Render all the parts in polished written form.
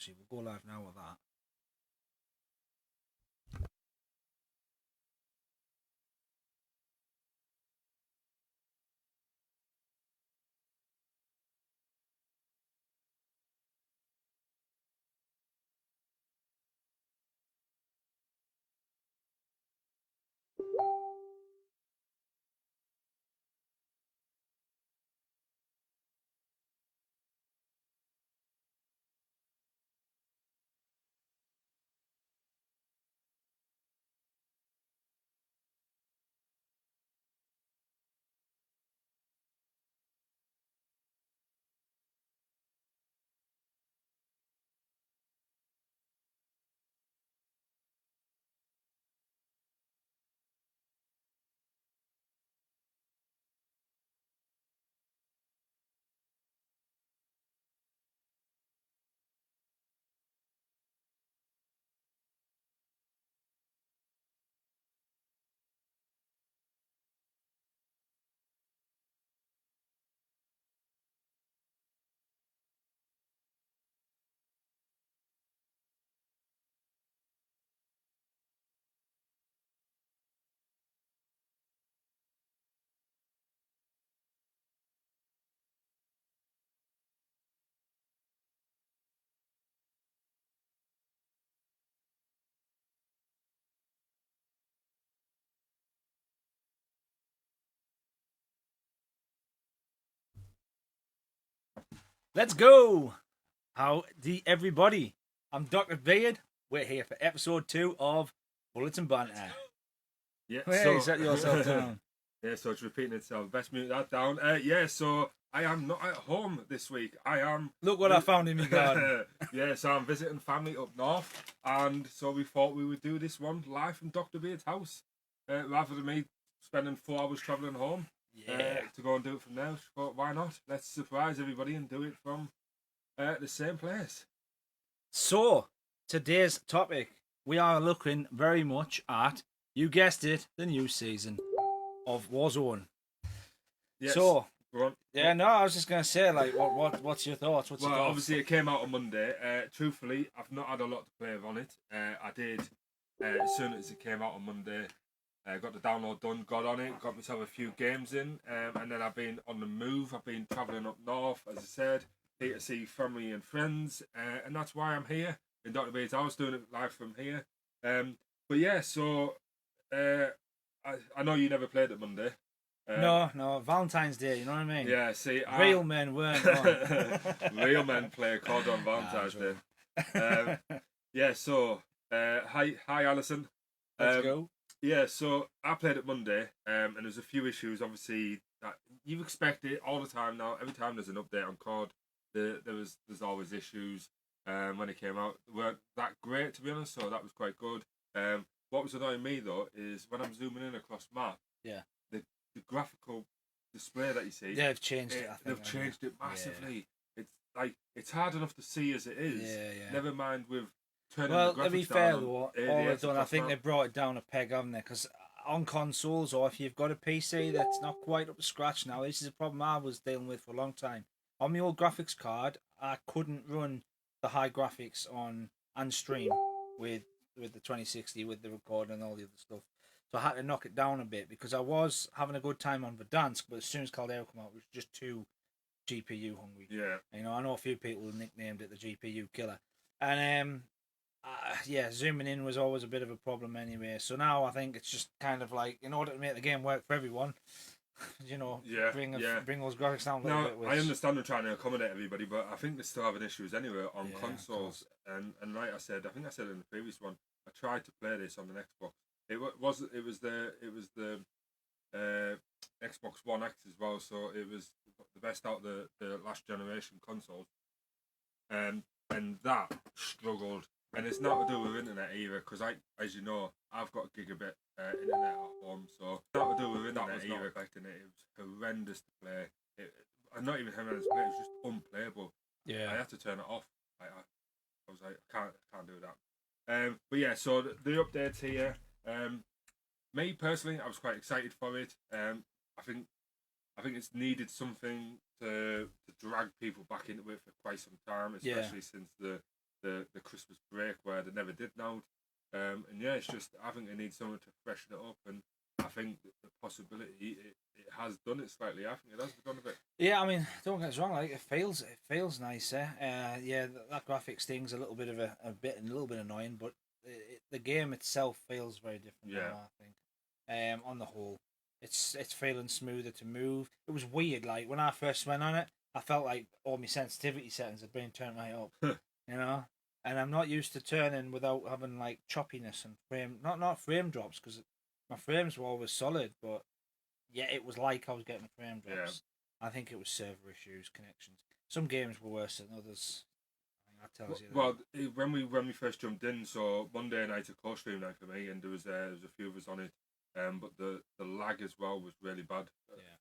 actually. We'll go live now with that. Let's go! Howdy, everybody. I'm Dr. Beard. We're here for episode 2 of Bullets and Banter. Yeah, Hey, set yourself down. Yeah, so it's repeating itself. Best mute that down. So I am not at home this week. I am. Look what I found in my garden. Yeah, so I'm visiting family up north, and so we thought we would do this one live from Dr. Beard's house, rather than me spending 4 hours travelling home. To go and do it from there. But why not? Let's surprise everybody and do it from the same place. So, today's topic, we are looking very much at, you guessed it, the new season of Warzone. Yes. So, go on. yeah, no, I was just going to say, like, what's your thoughts? Well, obviously it came out on Monday. Truthfully, I've not had a lot to play on it. I did, as soon as it came out on Monday, got the download done, got on it, got myself a few games in, and then I've been on the move. I've been travelling up north, as I said, here to see family and friends, and that's why I'm here in Dr. Beard's house, doing it live from here. But yeah, so I know you never played it Monday. No, Valentine's Day, you know what I mean? Yeah, see, real men weren't on. Real men play COD on Valentine's Day. Yeah, so hi Alison. Let's go. Yeah, so I played it Monday, and there's a few issues. Obviously, that you expect it all the time now. Every time there's an update on COD, there's always issues. When it came out, they weren't that great, to be honest. So that was quite good. What was annoying me though is when I'm zooming in across map. Yeah. The graphical display that you see. They've changed it. I think they've changed it massively. Yeah. It's like it's hard enough to see as it is. Yeah. Never mind with turning well, the graphics to be fair down though, all on they've done, I think map. they brought it down a peg, haven't they? Because on consoles, or if you've got a PC that's not quite up to scratch now, this is a problem I was dealing with for a long time. On my old graphics card, I couldn't run the high graphics on and stream with the 2060 with the recording and all the other stuff. So I had to knock it down a bit because I was having a good time on Verdansk, but as soon as Caldera came out, it was just too GPU hungry. Yeah. You know, I know a few people who nicknamed it the GPU killer. And zooming in was always a bit of a problem anyway. So now I think it's just kind of like, in order to make the game work for everyone, bring those graphics down a little bit. I understand them trying to accommodate everybody, but I think they're still having issues anyway on consoles. And like I said, I think I said in the previous one, I tried to play this on an Xbox. It was the Xbox One X as well, so it was the best out of the last generation consoles. And that struggled. And it's not to do with internet either, because as you know, I've got gigabit internet at home, so it's not to do with internet either. Not affecting it. It was horrendous to play. Not even horrendous to play. It was just unplayable. Yeah, I had to turn it off. I was like, I can't do that. But yeah, so the updates here. Me personally, I was quite excited for it. I think it's needed something to drag people back into it for quite some time, especially since the the Christmas break where they never did now. And yeah, it's just I think they need someone to freshen it up, and I think the possibility it has done it slightly. I think it has done a bit. Yeah, I mean, don't get us wrong. Like it feels nicer. Yeah, that graphics thing's a little bit of a little bit annoying, but the game itself feels very different Yeah. now. I think. On the whole, it's feeling smoother to move. It was weird. Like when I first went on it, I felt like all my sensitivity settings had been turned right up. You know, and I'm not used to turning without having like choppiness and not frame drops because my frames were always solid, but yeah, it was like I was getting frame drops. I think it was server issues, connections. Some games were worse than others. I think that tells you that. Well, when we first jumped in, so Monday night a co-stream night for me, and there was a few of us on it, but the lag as well was really bad.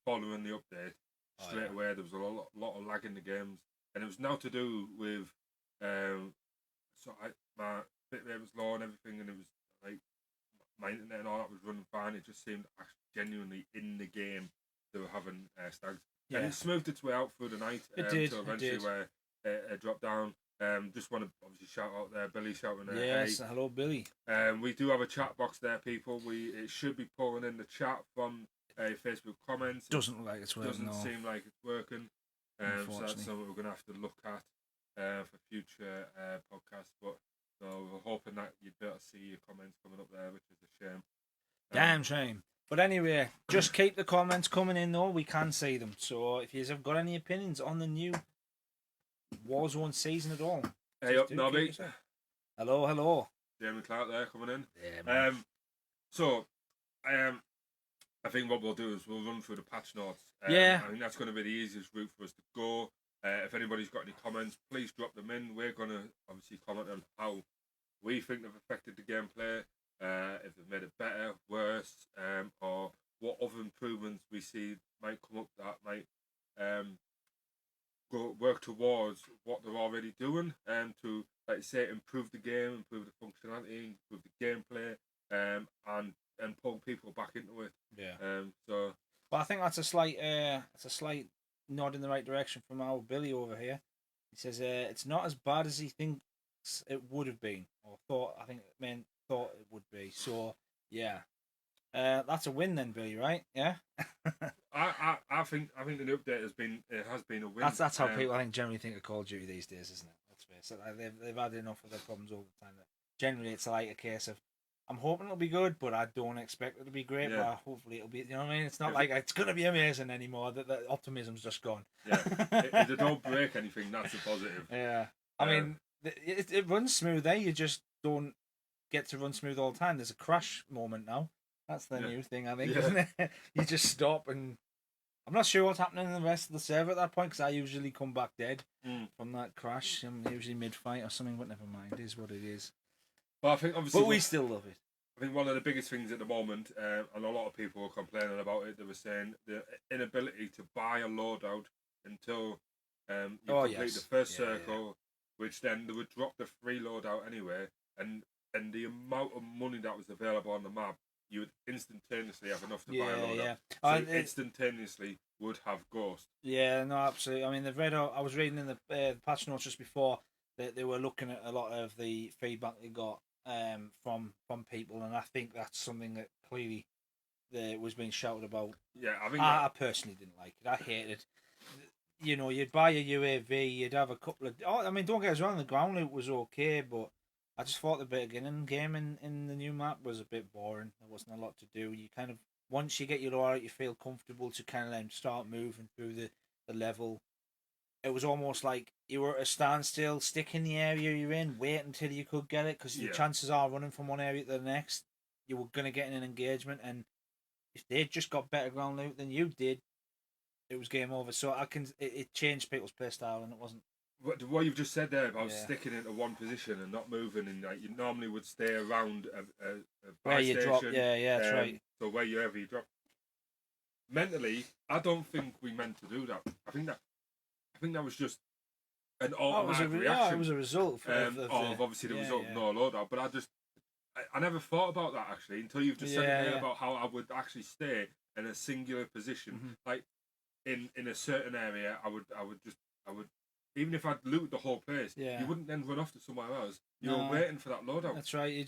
Following the update, straight away there was a lot of lag in the games, and it was now to do with my bitrate was low and everything, and it was like my internet and all that was running fine. It just seemed genuinely in the game they were having stags. Yeah. And it smoothed its way out through the night. It did. Until eventually where it dropped down. Just want to obviously shout out there, Billy shouting there. Yes, hey. Hello Billy. We do have a chat box there, people. It should be pulling in the chat from Facebook comments. Doesn't look like it's working. Doesn't seem like it's working. So that's something we're going to have to look at for future podcasts. But no, we're hoping that you'd be able to see your comments coming up there, which is a shame. Damn shame. But anyway, just keep the comments coming in though. We can see them. So if you've got any opinions on the new Warzone season at all, hey up, Nobby. Hello. Jamie Clark there coming in. Yeah, man. I think what we'll do is we'll run through the patch notes. Yeah. I think that's going to be the easiest route for us to go. If anybody's got any comments, please drop them in. We're going to obviously comment on how we think they've affected the gameplay, if they've made it better, worse, or what other improvements we see might come up that might work towards what they're already doing, to, like you say, improve the game, improve the functionality, improve the gameplay, and pull people back into it. Yeah. But I think that's a slight nod in the right direction from our Billy over here. He says it's not as bad as he thinks it would have been, or thought. I think thought it would be. So yeah, that's a win then, Billy. Right? Yeah. I think the new update has been a win. That's how people I think generally think of Call of Duty these days, isn't it? Let's face it. Like, they've had enough of their problems all the time. Generally, it's like a case of I'm hoping it'll be good, but I don't expect it to be great. Yeah. But hopefully it'll be. You know what I mean? It's not like it's going to be amazing anymore. The optimism's just gone. Yeah. If they don't break anything, that's a positive. Yeah. I mean, it runs smooth there. You just don't get to run smooth all the time. There's a crash moment now. That's the new thing, I think, isn't it? You just stop, and I'm not sure what's happening in the rest of the server at that point, because I usually come back dead from that crash. I'm usually mid-fight or something, but never mind. It is what it is. Well, I think obviously, but we still love it. I think one of the biggest things at the moment, and a lot of people were complaining about it, they were saying the inability to buy a loadout until you complete the first circle, which then they would drop the free loadout anyway, and the amount of money that was available on the map, you would instantaneously have enough to buy a loadout. So instantaneously would have Ghost. Yeah, no, absolutely. I mean, I was reading in the patch notes just before that they were looking at a lot of the feedback they got from people, and I think that's something that clearly was being shouted about. Yeah, I personally didn't like it. I hated it. You know, you'd buy a UAV, you'd have a couple of. I mean, don't get us wrong, the ground loot was okay, but I just thought the beginning game in the new map was a bit boring. There wasn't a lot to do. You kind of, once you get your loadout, you feel comfortable to kind of then start moving through the level. It was almost like you were at a standstill, stick in the area you're in, wait until you could get it, because the chances are running from one area to the next, you were going to get in an engagement, and if they'd just got better ground loot than you did, it was game over. So it changed people's play style, and it wasn't. What you've just said there about sticking into one position and not moving, and like you normally would stay around a where you station, drop, that's right. So wherever you drop. Mentally, I don't think we meant to do that. I think that was just an automatic reaction. It was a result of obviously the result of no loadout. But I never thought about that actually until you've just said it there about how I would actually stay in a singular position, like in a certain area. I would even if I'd looted the whole place, Yeah. you wouldn't then run off to somewhere else. You No. were waiting for that loadout. That's right. You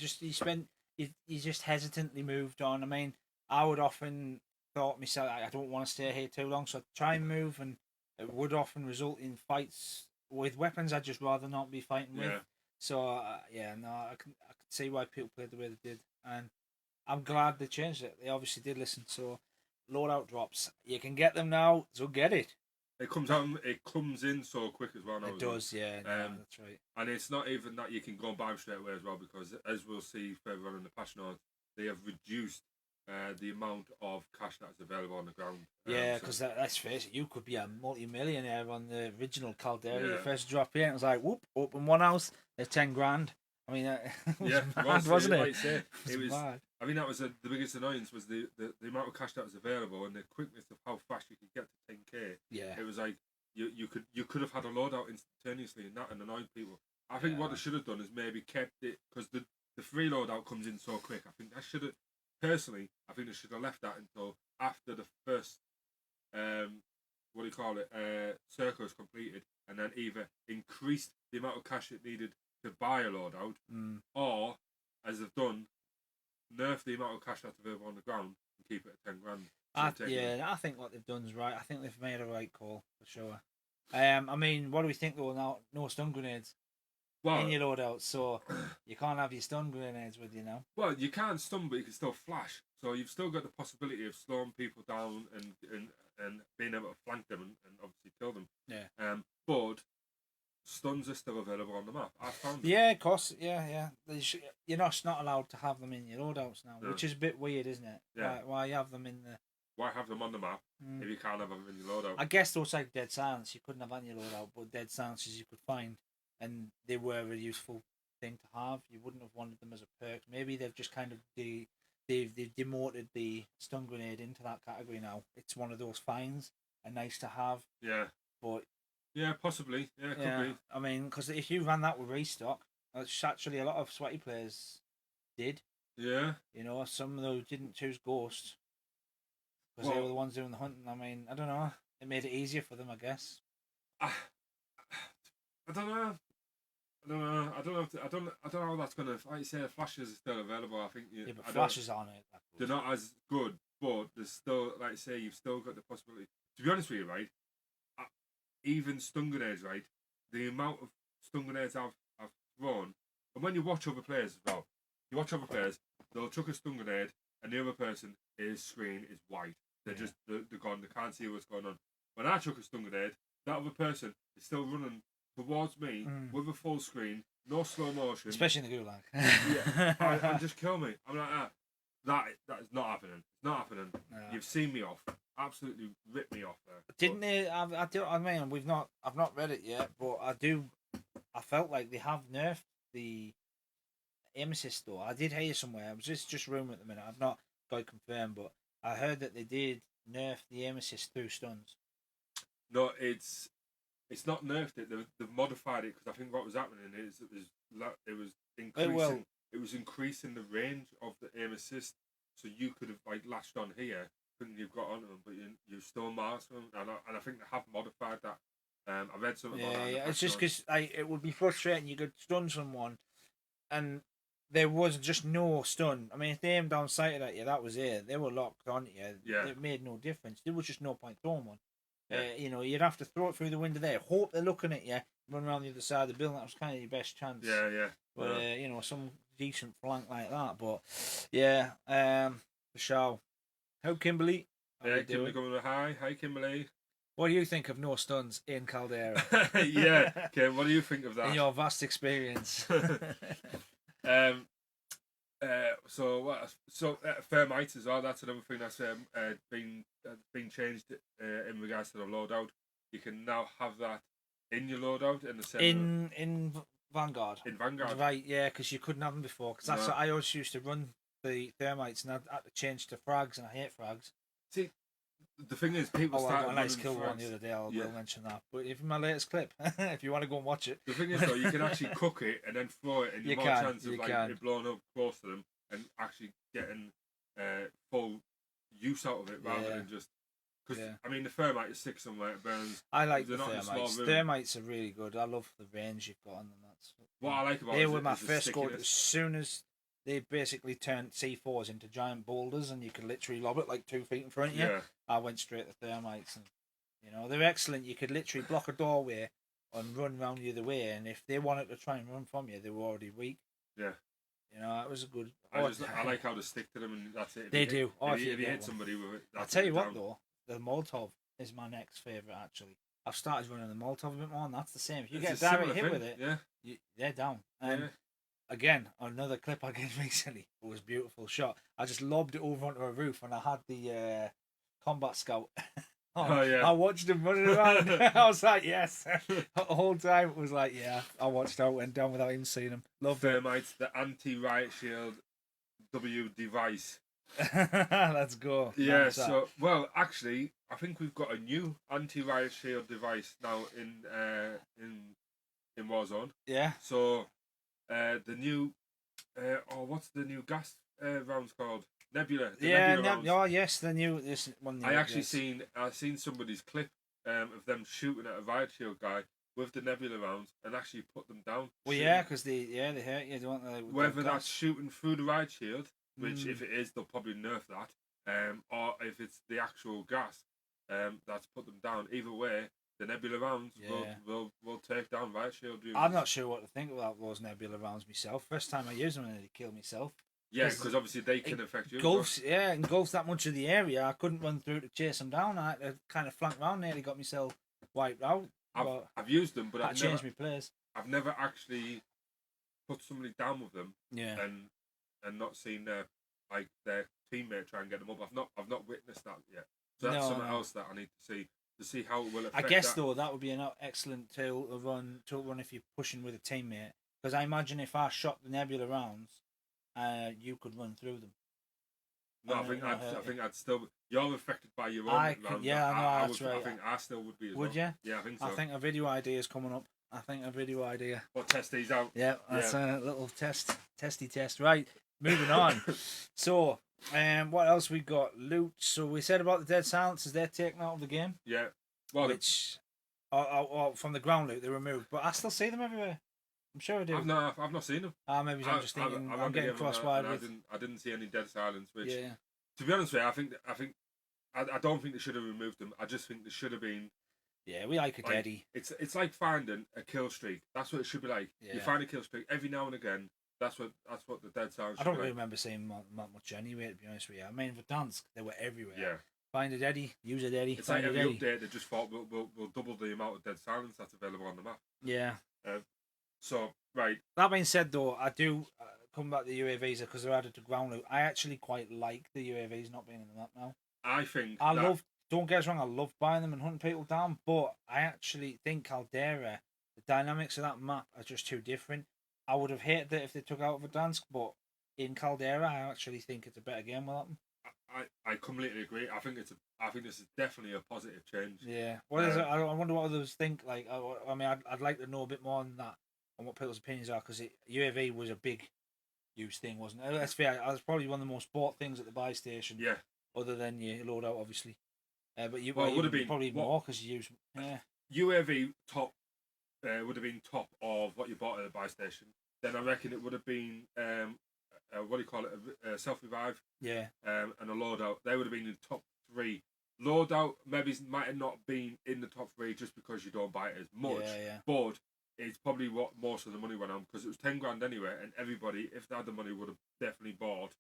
just hesitantly moved on. I mean, I would often thought myself, I don't want to stay here too long, so I'd try and move, and it would often result in fights with weapons I'd just rather not be fighting with. Yeah. So no, I can see why people played the way they did, and I'm glad they changed it. They obviously did listen. So loadout drops, you can get them now, so get it. It comes out. It comes in so quick as well now. It does, yeah. That's right. And it's not even that you can go and buy them straight away as well, because as we'll see further on in the patch notes, they have reduced the amount of cash that's available on the ground. Yeah, because let's face it, you could be a multi-millionaire on the original Caldera. Yeah. You first drop in, it was like, whoop, open one house, there's 10 grand. I mean, it was mad, wasn't it? Like say, it was mad. I mean, that was the biggest annoyance, was the amount of cash that was available and the quickness of how fast you could get to 10k. Yeah. It was like you could have had a loadout instantaneously, and that annoyed people. I think what they should have done is maybe kept it, because the free loadout comes in so quick. I think I should have, personally, I think they should have left that until after the first circle is completed, and then either increased the amount of cash it needed to buy a loadout, or, as they've done, nerf the amount of cash that's available on the ground and keep it at 10 grand. I think what they've done is right. I think they've made a right call, for sure. I mean, what do we think though now? No stun grenades in your loadout, so you can't have your stun grenades with you now. Well, you can stun, but you can still flash. So you've still got the possibility of slowing people down and being able to flank them and obviously kill them. Yeah. But stuns are still available on the map. I found them. Yeah, of course. Yeah. You're not allowed to have them in your loadouts now, No. which is a bit weird, isn't it? Yeah. Why you have them in the... Why have them on the map if you can't have them in your loadout? I guess those like Dead Silence you couldn't have on your loadout, but Dead Silences you could find, and they were a useful thing to have. You wouldn't have wanted them as a perk. Maybe they've just kind of they've demoted the stun grenade into that category now. It's one of those finds and nice to have. Yeah. But yeah, possibly. Yeah, could be. I mean, because if you ran that with restock, which actually a lot of sweaty players did. Yeah. You know, some of those didn't choose Ghost because they were the ones doing the hunting. I mean, I don't know. It made it easier for them, I guess. I don't know. I don't know how that's gonna. Like you say, flashes are still available. I think. Yeah, but flashes aren't it. They're not as good, but there's still, like you say, you've still got the possibility. To be honest with you, right? Even stun grenades, right? The amount of stun grenades I've thrown, and when you watch other players as well, they'll chuck a stun grenade, and the other person, his screen is white. They're gone. They can't see what's going on. When I chuck a stun grenade, that other person is still running towards me with a full screen, no slow motion. Especially in the gulag. Yeah, and just kill me. I'm like that is not happening. It's not happening. No. You've seen me off. Absolutely ripped me off there. Didn't they? I mean, I've not read it yet, but I felt like they have nerfed the aim assist though. I did hear somewhere. It was just rumour at the minute. I've not got it confirmed, but I heard that they did nerf the aim assist through stuns. No, it's not nerfed it. They've modified it, because I think what was happening is it was increasing. It was increasing the range of the aim assist, so you could have like latched on here, and you've got onto them, but you still masked them, and I think they have modified that. I read something about that. Yeah, it's just because it would be frustrating. You could stun someone, and there was just no stun. I mean, if they aimed down sighted at you, that was it. They were locked on you. Yeah. It made no difference. There was just no point throwing one. Yeah. You'd have to throw it through the window there, hope they're looking at you, run around the other side of the building. That was kind of your best chance. Yeah. But some decent flank like that. But yeah, the show. How Kimberly? Yeah, Kimberly coming with hi. Hi, Kimberly. What do you think of no stuns in Caldera? Yeah, Kim, what do you think of that? In your vast experience. Thermite as well. That's another thing that's been changed in regards to the loadout. You can now have that in your loadout in the center. In Vanguard. In Vanguard, right? Yeah, because you couldn't have them before. Because that's what I always used to run the thermites, and I had to change to frags, and I hate frags. See, the thing is, people I started got a nice running kill frags. one the other day. I'll mention that. But if my latest clip, if you want to go and watch it, the thing is though, you can actually cook it and then throw it, and you've more chance of it blowing up close to them and actually getting full use out of it rather than just. Because Yeah. I mean, the thermite is stick somewhere, it burns. I like They're the not in a small thermites. room. Thermites are really good. I love the range you've got on them. That's What I like about they it were my is the first score. As stickiness. soon as they basically turned C4s into giant boulders, and you could literally lob it like 2 feet in front of you, Yeah, I went straight to thermites, and they're excellent. You could literally block a doorway and run round the other way, and if they wanted to try and run from you, they were already weak. yeah. That was a good. I like how they stick to them, and that's it. If They you do. If you hit somebody with it, I'll that's tell it, you they're what down. though, the Molotov is my next favourite actually. I've started running the Molotov a bit more, and that's the same. If you It's get a a direct similar hit thing, with it, yeah, they're down. And yeah. again, another clip I did recently. It was a beautiful shot. I just lobbed it over onto a roof, and I had the combat scout. Oh yeah. I watched him running around. I was like, yes. The whole time it was like, yeah. I watched how it went down without even seeing him. Loved it. Thermites, the anti-riot shield W device. Let's go. Yeah. Man's that. So, well, actually, I think we've got a new anti-riot shield device now in Warzone. Yeah. So, the new, what's the new gas rounds called? Nebula. The Nebula rounds. Oh yes, the new this one. I actually seen somebody's clip of them shooting at a riot shield guy with the Nebula rounds and actually put them down. Well, yeah, because they hurt you, don't they? Whether that's shooting through the riot shield, which if it is, they'll probably nerf that, or if it's the actual gas that's put them down. Either way, the Nebula rounds will take down riot shield users. I'm not sure what to think about those Nebula rounds myself. First time I used them, I nearly killed myself. Yeah, because obviously they can affect you. Engulfs that much of the area. I couldn't run through to chase them down. I had to kind of flank round, nearly got myself wiped out. I've used them, but I've changed my place. I've never actually put somebody down with them. Yeah. And not seen their teammate try and get them up. I've not witnessed that yet. So that's something else that I need to see how it will affect. I guess though that would be an excellent tool to run if you're pushing with a teammate. Because I imagine if I shot the Nebula rounds, you could run through them. No, I think I'd still. You're affected by your own rounds. Yeah, I know, that's right. I think I still would be as well. Would you? Yeah, I think so. I think a video idea is coming up. We'll test these out. Yeah, that's a little testy test. Right, moving on. So, what else we got? Loot. So we said about the dead silences, they're taken out of the game. Yeah. Well, which, from the ground loot, they removed. But I still see them everywhere. I'm sure I do. I've not seen them. Maybe I'm just thinking. I'm getting crosswired with. I didn't see any dead silence. Which, yeah. To be honest with you, I don't think they should have removed them. I just think they should have been. Yeah, we like a deadie. It's like finding a kill streak. That's what it should be like. Yeah. You find a kill streak every now and again. That's what the dead silence. I don't really remember seeing much anyway. To be honest with you, I mean, for Dansk, they were everywhere. Yeah. Find a deadie, use a deadie. It's like every update they just thought we'll double the amount of dead silence that's available on the map. Yeah. So right. That being said, though, I do come back to the UAVs because they're added to ground loot. I actually quite like the UAVs not being in the map now. I think don't get us wrong, I love buying them and hunting people down, but I actually think Caldera, the dynamics of that map are just too different. I would have hated it if they took out Verdansk, but in Caldera, I actually think it's a better game without them. I completely agree. I think this is definitely a positive change. Yeah. What is it? I wonder what others think. Like, I mean, I'd like to know a bit more on that, on what people's opinions are, because UAV was a big use thing, wasn't it? Let's fair. It was probably one of the most bought things at the buy station. Yeah. Other than your loadout, obviously. But it would have been probably more because you use. Yeah. UAV top would have been top of what you bought at the buy station. Then I reckon it would have been what do you call it? A self revive. Yeah. And a loadout. They would have been in the top 3. Loadout maybe might have not been in the top 3 just because you don't buy it as much. Yeah. But it's probably what most of the money went on because it was 10 grand anyway, and everybody, if they had the money, would have definitely bought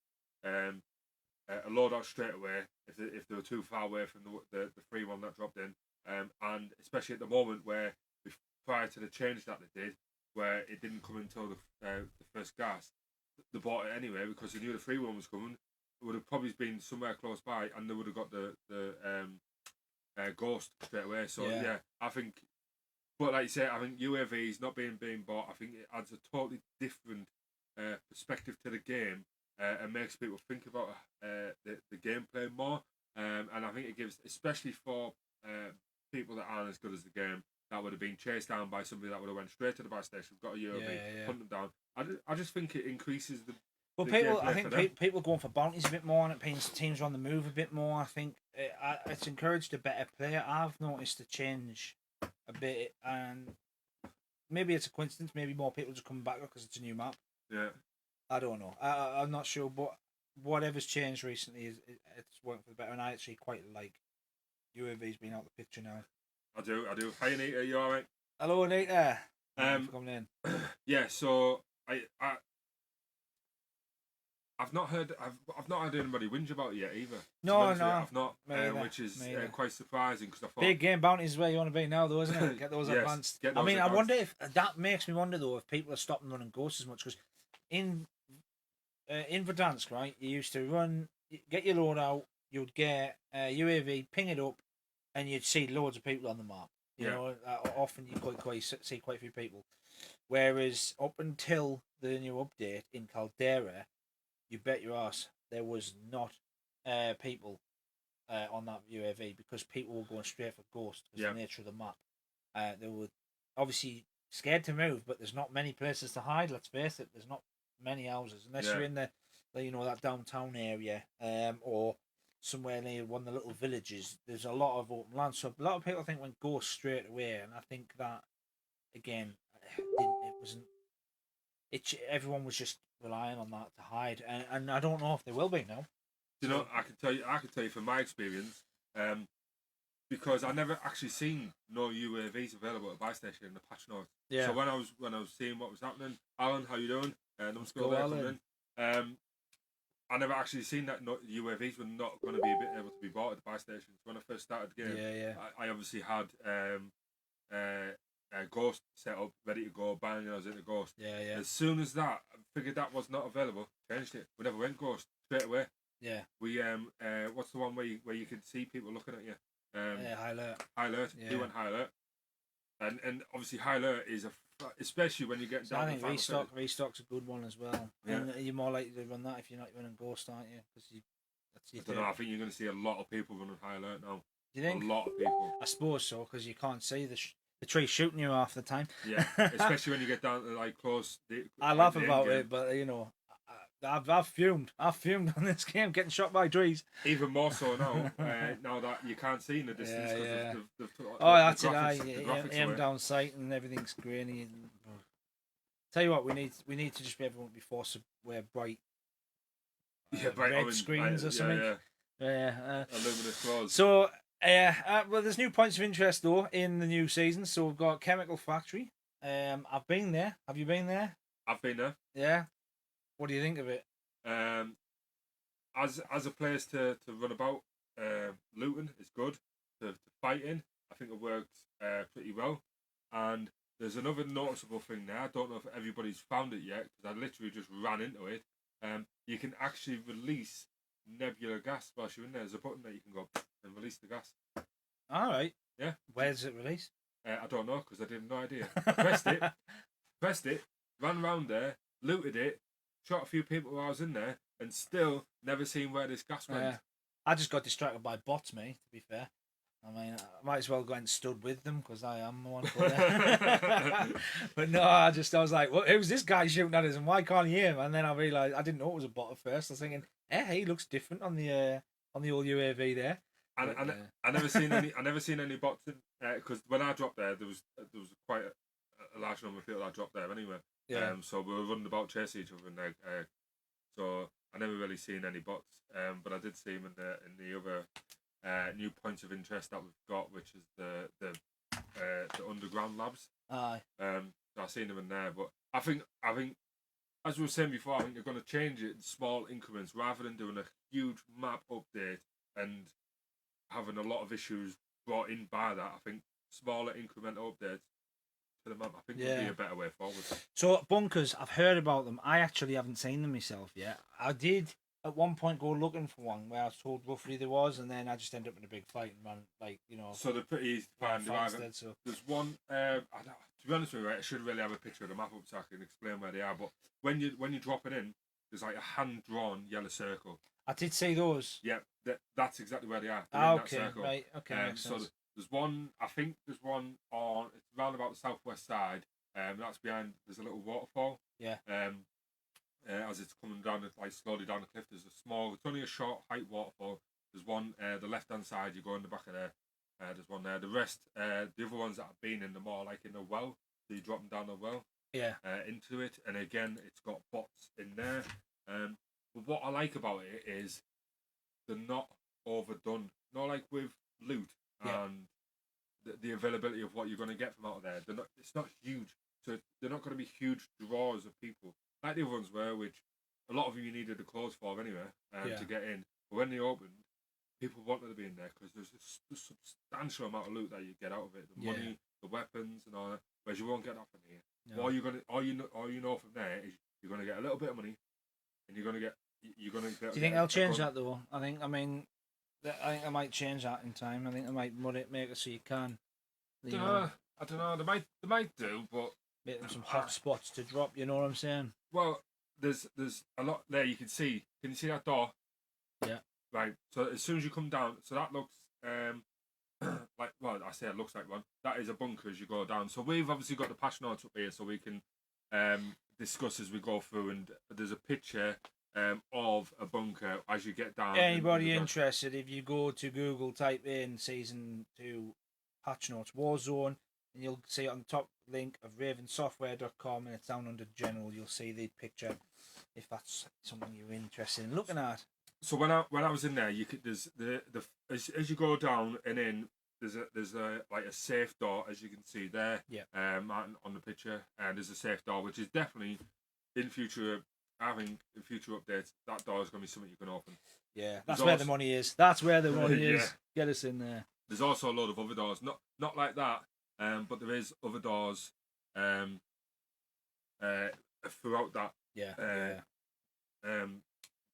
a loadout straight away if they were too far away from the free one that dropped in. And especially at the moment where prior to the change that they did, where it didn't come until the first gas, they bought it anyway because they knew the free one was coming. It would have probably been somewhere close by, and they would have got the ghost straight away. So yeah, I think. But like you say, I think UAVs not being bought, I think it adds a totally different perspective to the game and makes people think about the gameplay more. And I think it gives, especially for people that aren't as good as the game, that would have been chased down by somebody that would have went straight to the buy station, got a UAV, hunt them down. I just think it increases Well, the people, I gameplay for think them. people going for bounties a bit more, and it means teams are on the move a bit more. I think it's encouraged a better player. I've noticed a change a bit, and maybe it's a coincidence. Maybe more people just coming back because it's a new map. Yeah. I don't know. I'm not sure, but whatever's changed recently it's worked for the better, and I actually quite like UAV's been out the picture now. I do. Hi, Anita. You all right? Hello, Anita. Thank you for coming in. Yeah. So I've not heard anybody whinge about it yet either. No, I've not, which is quite surprising because I thought big game bounties is where you want to be now, though, isn't it? Get those yes, advanced. get those I mean, advanced. I wonder if that makes me wonder though if people are stopping running ghosts as much because in Verdansk, right, you used to get your load out, you'd get UAV, ping it up, and you'd see loads of people on the map. You know, often you see quite a few people. Whereas up until the new update in Caldera, you bet your ass there was not people on that UAV because people were going straight for Ghost because the nature of the map. They were obviously scared to move, but there's not many places to hide. Let's face it, there's not many houses unless you're in the that downtown area or somewhere near one of the little villages. There's a lot of open land, so a lot of people think went Ghost straight away, and I think that again, it wasn't. Everyone was just relying on that to hide, and I don't know if they will be now. You know, I can tell you from my experience, because I never actually seen no UAVs available at buy station in the patch notes. Yeah. So when I was seeing what was happening, Alan, how you doing? Let's go, Alan. I never actually seen that UAVs were not going to be able to be bought at the buy stations. When I first started the game, I obviously had Ghost set up, ready to go, bang, and I was into Ghost. Yeah. As soon as that, I figured that was not available, changed it. We never went Ghost straight away. Yeah. We what's the one where you could see people looking at you? High alert. High alert. Yeah. We went high alert, and obviously high alert is especially when you get down. I think restock's a good one as well. Yeah. And you're more likely to run that if you're not running Ghost, aren't you? Because I don't know. I think you're going to see a lot of people running high alert now. Do you think? A lot of people. I suppose so because you can't see the tree shooting you half the time. Yeah, especially when you get down to like close. I laugh about it, but you know, I've fumed on this game, getting shot by trees. Even more so now. Now that you can't see in the distance. Yeah. They've that's it. Aim down sight and everything's grainy. And, tell you what, we need to just be everyone before wear bright. Bright red orange, screens or something. Yeah. Luminous clothes. So. Well, there's new points of interest though in the new season. So we've got Chemical Factory. I've been there. Have you been there? I've been there. Yeah. What do you think of it? As a place to run about, looting is good. To fight in, I think it worked pretty well. And there's another noticeable thing there. I don't know if everybody's found it yet because I literally just ran into it. You can actually release nebula gas whilst you're in there. There's a button that you can go and release the gas. All right. Yeah. Where does it release? I don't know because I didn't have no idea. I pressed it, ran around there, looted it, shot a few people while I was in there, and still never seen where this gas went. I just got distracted by bots, mate. To be fair, I mean, I might as well go and stood with them because I am the one. But no, I was like, well, who's this guy shooting at us, and why can't he hear him? And then I realised I didn't know it was a bot at first. I was thinking, he looks different on the old UAV there. And I never seen any bots because when I dropped there was quite a large number of people that dropped there anyway. Yeah. So we were running about chasing each other in there. So I never really seen any bots. But I did see them in the other new points of interest that we've got, which is the underground labs. Aye. So I've seen them in there, but I think as we were saying before, I think they're going to change it in small increments rather than doing a huge map update and having a lot of issues brought in by that. I think smaller incremental updates to the map, I think, would be a better way forward. So bunkers, I've heard about them. I actually haven't seen them myself yet. I did at one point go looking for one where I was told roughly there was, and then I just ended up in a big fight and ran, So they're pretty easy to find. Instead, so. There's one. To be honest with you, I should really have a picture of the map up so I can explain where they are. But when you drop it in, there's like a hand drawn yellow circle. I did see those. Yeah, that's exactly where they are. Okay, that circle. right, okay. So there's one. I think there's one on. It's around about the southwest side. That's behind. There's a little waterfall. Yeah. as it's coming down, like slowly down the cliff. There's a small, it's only a short height waterfall. There's one, the left hand side. You go in the back of there. There's one there. The rest, the other ones that have been in the more like in a well. So you drop them down the well. Yeah. Into it, and again, it's got bots in there. But what I like about it is they're not overdone. Not like with loot and the availability of what you're going to get from out of there. They're not. It's not huge, so they're not going to be huge draws of people like the other ones were, which a lot of them you needed the clothes for anyway to get in. But when they opened, people wanted to be in there because there's a substantial amount of loot that you get out of it. The money, the weapons, and all that. Whereas you won't get that from here. No. All you know from there is you're gonna get a little bit of money, and you're gonna get. Do you think they'll change that though? I think they might change that in time. I think they might make it so you can. I don't know. They might do, but make them some hot spots to drop. You know what I'm saying? Well, there's a lot there. You can see. Can you see that door? Yeah. Right. So as soon as you come down, so that looks like, well, I say it looks like one. That is a bunker as you go down. So we've obviously got the patch notes up here, so we can discuss as we go through. And there's a picture of a bunker as you get down. Anybody interested? If you go to Google, type in Season 2 patch notes Warzone, and you'll see it on the top link of ravensoftware.com, and it's down under general. You'll see the picture if that's something you're interested in looking at. So when I was in there, you could there's as you go down and in there's a like a safe door, as you can see there. Yeah. On the picture, and there's a safe door which is definitely in future. I think in future updates that door is going to be something you can open. Yeah, that's where the money is. That's where the money is. Get us in there. There's also a load of other doors, not like that, but there is other doors throughout that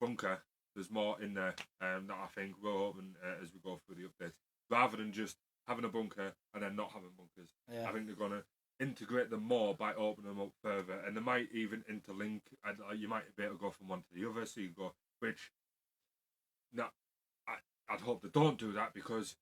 bunker. There's more in there that I think will open as we go through the updates, rather than just having a bunker and then not having bunkers. Yeah. I think they're going to integrate them more by opening them up further, and they might even interlink. And you might be able to go from one to the other, so you go. Which, no, I'd hope they don't do that, because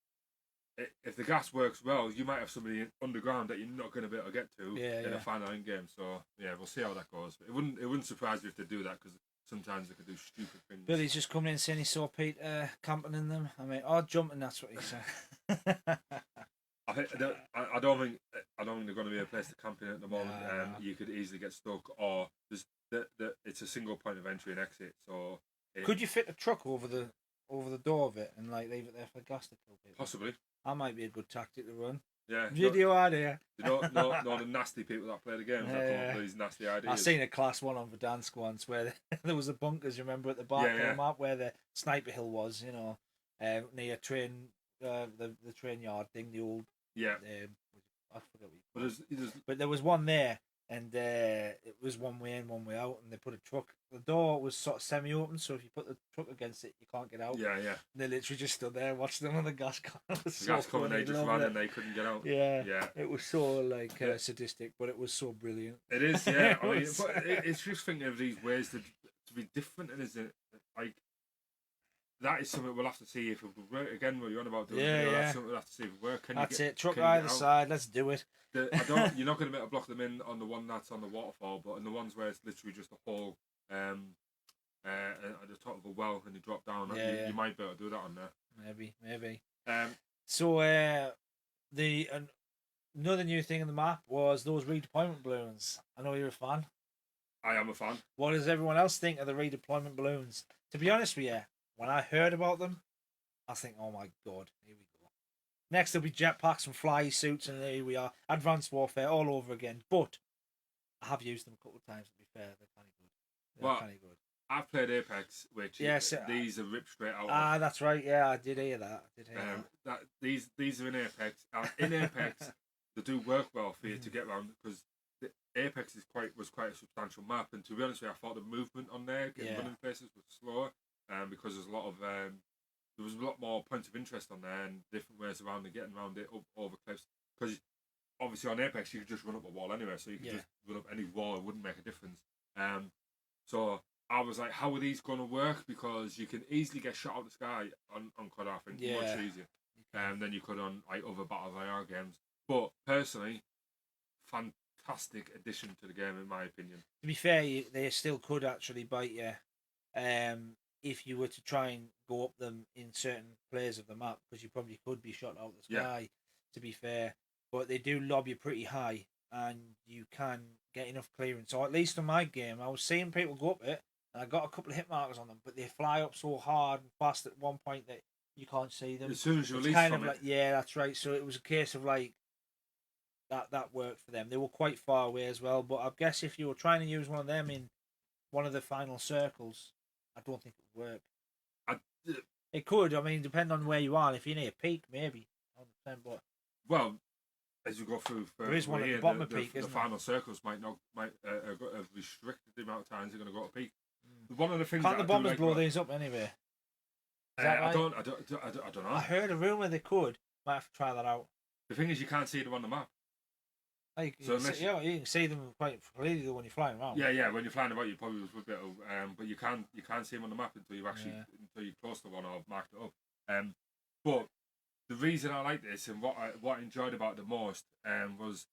if the gas works well, you might have somebody underground that you're not going to be able to get to in a final end game. So yeah, we'll see how that goes. But it wouldn't surprise me if they do that, because sometimes they could do stupid things. Billy's just coming in saying he saw Peter camping in them. I mean, jumping. That's what he said. I don't think they're going to be a place to camp in at the moment. You could easily get stuck, or there's it's a single point of entry and exit. So could you fit a truck over the door of it and like leave it there for gas to kill people? Possibly. That might be a good tactic to run. Yeah. Video idea. You know the nasty people that play the game that come up with these nasty ideas. I seen a class 1 on Verdansk once where there was a bunkers, you remember, at the back of the map where the sniper hill was, you know, near train the train yard thing, the old I forget what you call it. But there was one there, and it was one way in, one way out, and they put a truck. The door was sort of semi-open, so if you put the truck against it, you can't get out. Yeah. And they literally just stood there, watched them on the gas car. The gas coming, they just ran and they couldn't get out. Yeah. It was so like sadistic, but it was so brilliant. It is, yeah. I mean, it's just thinking of these ways to be different, and isn't it? Like, that is something we'll have to see if it will work. Again, what you're on about doing, that's something we'll have to see if it works. That's it. Truck either side. Let's do it. You're not going to be able to block them in on the one that's on the waterfall, but in the ones where it's literally just a hole at the top of a well and you drop down, you might be able to do that on there. Maybe. So another new thing in the map was those redeployment balloons. I know you're a fan. I am a fan. What does everyone else think of the redeployment balloons? To be honest with you, when I heard about them, I think, oh my god, here we go. Next there'll be jetpacks and fly suits, and here we are, advanced warfare all over again. But I have used them a couple of times, to be fair. They're kind of good. They're kind of good. I've played Apex, which these are ripped straight out. That's right. Yeah, I did hear that. These are in Apex. In Apex, they do work well for you to get around, because Apex was quite a substantial map, and to be honest with you, I thought the movement on there, getting running places, was slower, because there's a lot of there was a lot more points of interest on there and different ways around and getting around it up over cliffs. Because obviously on Apex you could just run up a wall anyway, so you could just run up any wall; it wouldn't make a difference. So I was like, how are these going to work? Because you can easily get shot out of the sky on COD, I think, much easier than you could on like other Battle Royale games. But personally, fantastic addition to the game, in my opinion. To be fair, they still could actually bite you, if you were to try and go up them in certain places of the map, because you probably could be shot out of the sky. To be fair, but they do lob you pretty high, and you can get enough clearance. So at least in my game, I was seeing people go up it, and I got a couple of hit markers on them, but they fly up so hard and fast at one point that you can't see them. As soon as you It's release kind from of it, like, yeah, that's right. So it was a case of like that worked for them. They were quite far away as well, but I guess if you were trying to use one of them in one of the final circles, I don't think it would work. I, It could. I mean, depending on where you are. If you're near peak, maybe. 100%, but well, as you go through, there is one at here, the bottom of peak, the isn't final circles might have restricted the amount of times they're going to go to peak. there? One of the things Can't that the I do bombers like blow about- these up anyway? Is that I right? don't know. I heard a rumor they could. Might have to try that out. The thing is, you can't see them on the map. Like, So unless you can see them quite clearly when you're flying around. Yeah. When you're flying about, you probably would be able, but you can't see them on the map until you actually until you're close to one or marked it up. But the reason I like this and what I enjoyed about it the most was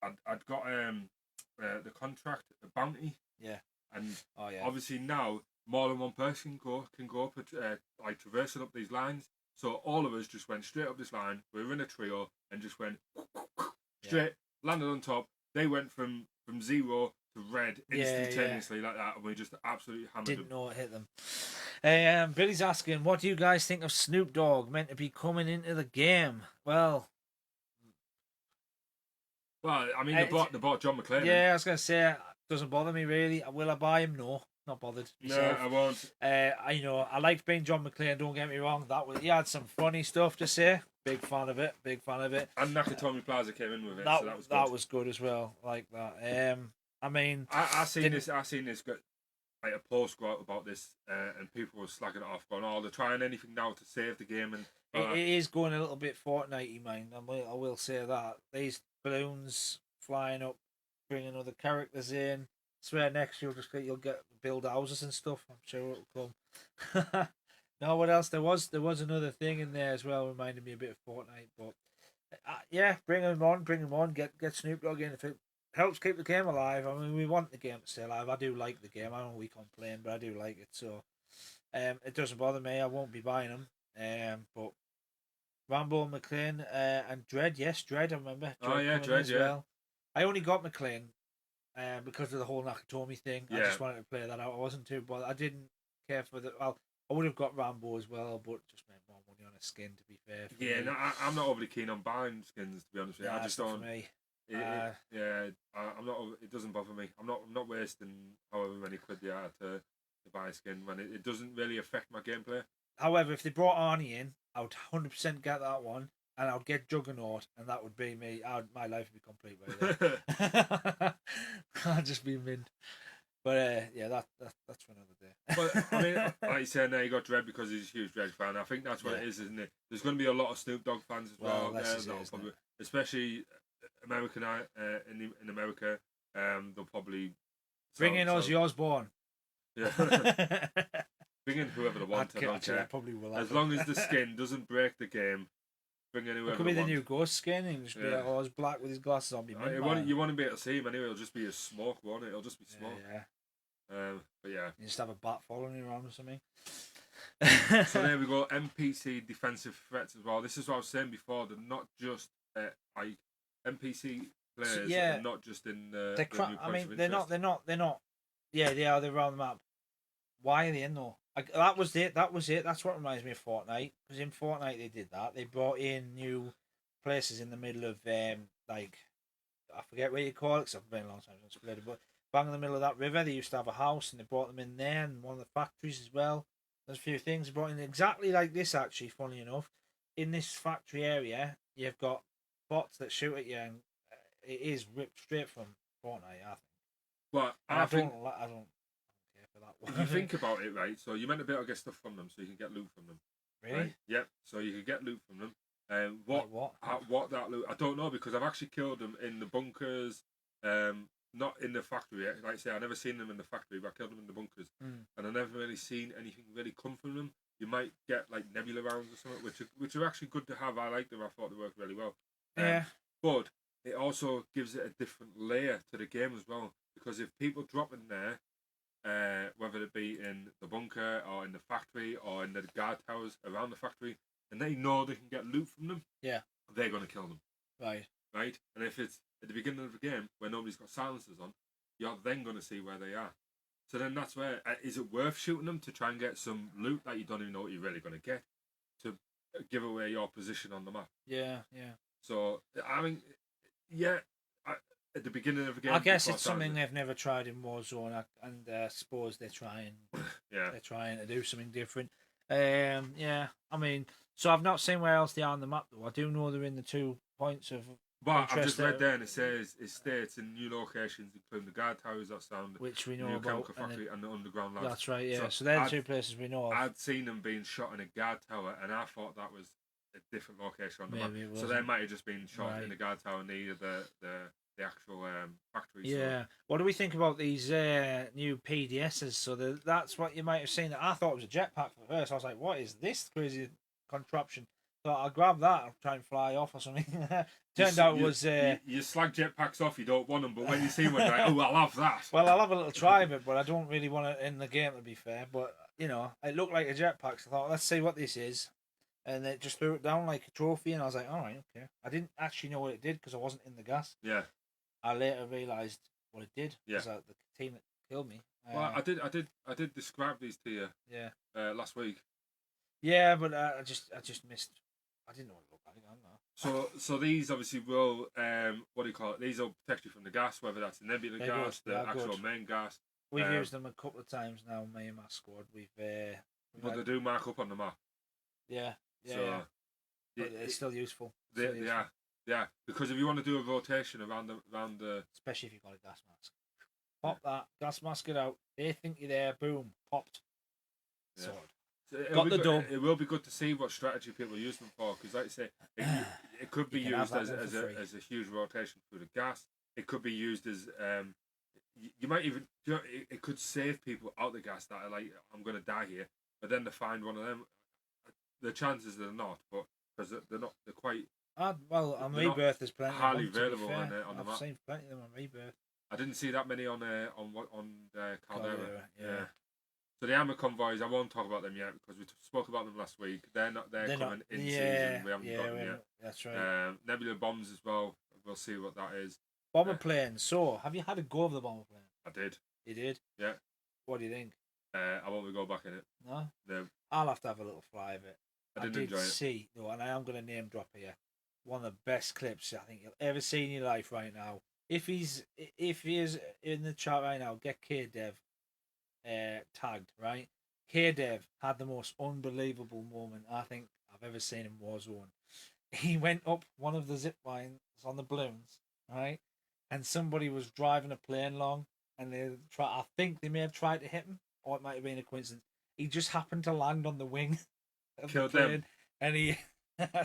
I'd got the contract, the bounty. Yeah. And Oh yeah. obviously now more than one person can go up like traversing up these lines. So all of us just went straight up this line. We were in a trio and just went straight, landed on top. They went from 0 to red instantaneously like that, and we just absolutely hammered Didn't them. know it hit them. Billy's asking, what do you guys think of Snoop Dogg meant to be coming into the game? Well, I mean, they bought John McClane. yeah, I was gonna say, it doesn't bother me really. Will I buy him? No, not bothered. No, Myself. I won't. I liked being John McClane. Don't get me wrong. He had some funny stuff to say. Big fan of it. And Nakatomi Plaza came in with it, That, so that was good. That was good as well. Like that. I mean, I seen this like a post go out about this, and people were slagging it off, going, "Oh, they're trying anything now to save the game." And it is going a little bit Fortnite-y, man. I will say that these balloons flying up, bringing other characters in. I swear next year you'll get build houses and stuff. I'm sure it'll come. No, what else? There was another thing in there as well, reminded me a bit of Fortnite. But yeah, bring him on. Get Snoop Dogg in if it helps keep the game alive. I mean, we want the game to stay alive. I do like the game. I know we complain, but I do like it. So, it doesn't bother me. I won't be buying them. But Rambo, McLean, and Dread. Yes, Dread. I remember. Dread. As well. I only got McLean, because of the whole Nakatomi thing. I just wanted to play that out. I wasn't too, but I didn't care for the. Well, I would have got Rambo as well, but just made more money on a skin. To be fair. No, I'm not overly keen on buying skins. To be honest with you, I just don't. For me. I'm not. It doesn't bother me. I'm not wasting however many quid they are to buy a skin when it doesn't really affect my gameplay. However, if they brought Arnie in, I would 100% get that one, and I would get Juggernaut, and that would be me. My life would be complete by then. I'd just be mint. But that's for another day. But I mean, like you said, now you got Dredd because he's a huge Dredd fan. I think that's what it is, isn't it? There's going to be a lot of Snoop Dogg fans as well. Especially American in America. They'll probably bring in Ozzy Osbourne. Yeah. Bring in whoever they want. I don't care. Probably will as long as the skin doesn't break the game. Bring in whoever. It could be the new Ghost skin. And just be like, he's black with his glasses on. You want to be able to see him anyway. It'll just be a smoke, won't it? It'll just be smoke. But yeah. You just have a bat following you around or something. So there we go. NPC defensive threats as well. This is what I was saying before. They're not just like NPC players. And not just in the. They're not. Yeah, they are. They're around the map. Why are they in though? That was it. That's what reminds me of Fortnite. Because in Fortnite they did that. They brought in new places in the middle of like I forget what you call it. Cause I've been a long time since I played it, but bang in the middle of that river, they used to have a house, and they brought them in there, and one of the factories as well. There's a few things brought in exactly like this. Actually, funny enough, in this factory area, you've got bots that shoot at you, and it is ripped straight from Fortnite. I think. But I don't care for that one. If you think about it, right? So you're meant to be able to get stuff from them, so you can get loot from them. Really? Right? Yep. So you can get loot from them. What? What that loot? I don't know because I've actually killed them in the bunkers. Not in the factory. Like I say, I've never seen them in the factory, but I killed them in the bunkers, and I've never really seen anything really come from them. You might get like nebula rounds or something, which are actually good to have. I like them. I thought they worked really well. Yeah. But it also gives it a different layer to the game as well. Because if people drop in there, whether it be in the bunker or in the factory or in the guard towers around the factory, and they know they can get loot from them, Yeah. they're going to kill them. Right. Right? And if it's at the beginning of the game where nobody's got silencers on, you're then going to see where they are. So then that's where, is it worth shooting them to try and get some loot that you don't even know what you're really going to get, to give away your position on the map? Yeah, yeah. So, I mean, yeah, at the beginning of the game, I guess it's something they've never tried in Warzone, and I suppose they're trying. Yeah, they're trying to do something different. Yeah. I mean, so I've not seen where else they are on the map though. I do know they're in the 2 points of. But I've just read there and it says it states in new locations, including the guard towers that sound, which we know new about, chemical factory and the underground labs. That's right. Yeah. So they're the 2 places we know of. I'd seen them being shot in a guard tower, and I thought that was a different location on the Maybe map. So they might have just been shot in the guard tower near the actual factory. Yeah. So. What do we think about these new PDSs? So that's what you might have seen. I thought it was a jetpack for first. I was like, what is this crazy contraption? So I'll grab that and try and fly off or something. Turned out it was... You slag jetpacks off, you don't want them, but when you see one, you're like, oh, I'll have that. Well, I'll have a little try of it, but I don't really want it in the game, to be fair. But, you know, it looked like a jetpack, so I thought, let's see what this is. And it just threw it down like a trophy, and I was like, all right, okay. I didn't actually know what it did because I wasn't in the gas. Yeah. I later realised what it did. Yeah. The team that killed me. Well, I did describe these to you. Yeah. Last week. Yeah, but I just missed. I didn't know what it looked like. I don't know. So these obviously will what do you call it? These will protect you from the gas, whether that's the nebula gas, the actual main gas. We've used them a couple of times now. Me and my squad. But they do mark up on the map. Yeah. Yeah. So, but it's still useful. Yeah. Because if you want to do a rotation around the, especially if you've got a gas mask, pop that gas mask it out. They think you're there. Boom, popped. Yeah. Sword. Got the dub. It will be good to see what strategy people use them for, because, like I say, it could be used as a huge rotation through the gas. It could be used as you might even it could save people out the gas that are like, I'm going to die here, but then to find one of them, the chances are not, but because they're quite. Well, on Rebirth there's plenty. Highly available on the map. I've seen plenty of them on Rebirth. I didn't see that many on Caldera. Yeah. So the armor convoys, I won't talk about them yet because we spoke about them last week. They're coming in season. We haven't got them yet. That's right. Nebula bombs as well. We'll see what that is. Bomber plane. So, have you had a go of the bomber plane? I did. You did? Yeah. What do you think? I won't go back in it. No? No. I'll have to have a little fly of it. I did enjoy it. No, and I am going to name drop here. One of the best clips I think you'll ever see in your life right now. If he is in the chat right now, get K-Dev tagged, right? K-Dev had the most unbelievable moment I think I've ever seen in Warzone. He went up one of the zip lines on the balloons, right? And somebody was driving a plane along, and I think they may have tried to hit him, or it might have been a coincidence. He just happened to land on the wing of the plane, them. And he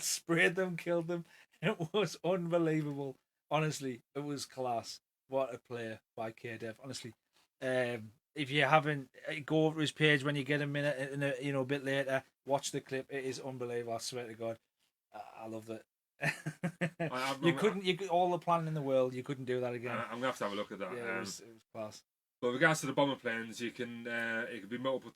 sprayed them, killed them. It was unbelievable. Honestly, it was class. What a player by K-Dev. Honestly, if you haven't, go over his page when you get a minute, and a bit later, watch the clip. It is unbelievable. I swear to God, I loved it. All the planning in the world, you couldn't do that again. I'm gonna have to have a look at that. Yeah, it was class. But with regards to the bomber planes, you can it could be multiple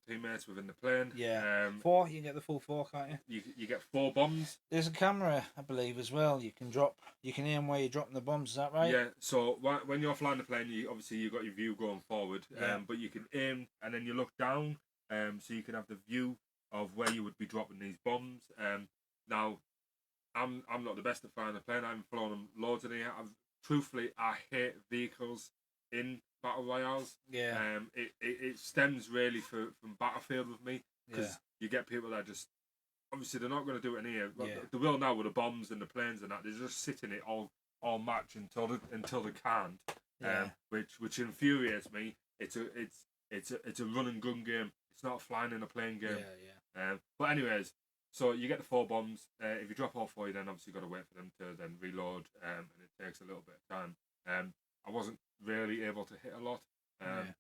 teammates within the plane. Yeah, 4. You can get the full 4, can't you? You get 4 bombs. There's a camera, I believe, as well. You can aim where you're dropping the bombs. Is that right? Yeah. So when you're flying the plane, you've got your view going forward. Yeah. But you can aim and then you look down. So you can have the view of where you would be dropping these bombs. Now, I'm not the best at flying the plane. I haven't flown them loads in here. Truthfully, I hate vehicles in battle royales. Yeah. It stems really from Battlefield with me, because you get people that just obviously they're not going to do it in here. Yeah. They will now with the bombs and the planes and that. They're just sitting it all match until they can't. Yeah. Which infuriates me. It's a run and gun game. It's not a flying in a plane game. Yeah. But anyways, so you get the 4 bombs. If you drop all 4, you then obviously got to wait for them to then reload, and it takes a little bit of time. I wasn't really able to hit a lot, and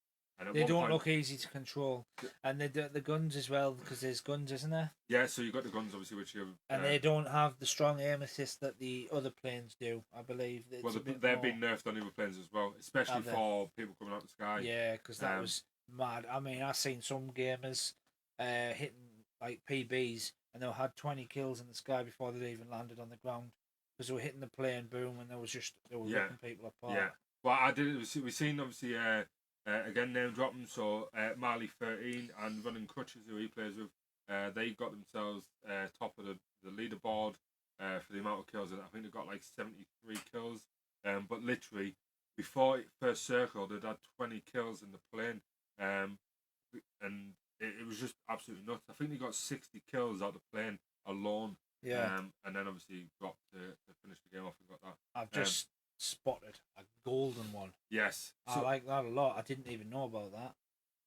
And at They one don't point, look easy to control, and the guns as well, because there's guns, isn't there? yeah. So you've got the guns, obviously, which you And they don't have the strong aim assist that the other planes do. I believe it's well, a bit they've more. been nerfed on other planes as well, especially Have they? for people coming out of the sky. Yeah, because that Um, was mad. I mean, I've seen some gamers hitting like PBs, and they had 20 kills in the sky before they even landed on the ground because they were hitting the plane, boom, and they were Yeah. ripping people apart. Yeah. Well, I did. We've seen obviously again name dropping. So Marley 13 and Running Crutches, who he plays with, they got themselves top of the leaderboard for the amount of kills. And I think they got like 73 kills. But literally before first circle, they'd had 20 kills in the plane. And it was just absolutely nuts. I think they got 60 kills out of the plane alone. Yeah. And then obviously got to finish the game off and got that. I've just spotted a golden one. Yes. I like that a lot. I didn't even know about that.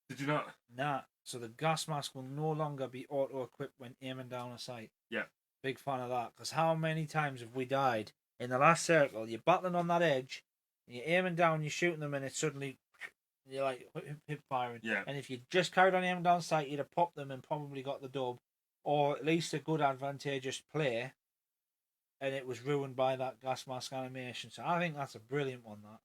Did you not? Nah. So the gas mask will no longer be auto-equipped when aiming down a sight. Yeah. Big fan of that. Because how many times have we died in the last circle? You're battling on that edge, and you're aiming down, you're shooting them, and it's suddenly you're like hip firing. Yeah. And if you just carried on aiming down sight, you'd have popped them and probably got the dub, or at least a good advantageous play. And it was ruined by that gas mask animation. So I think that's a brilliant one. That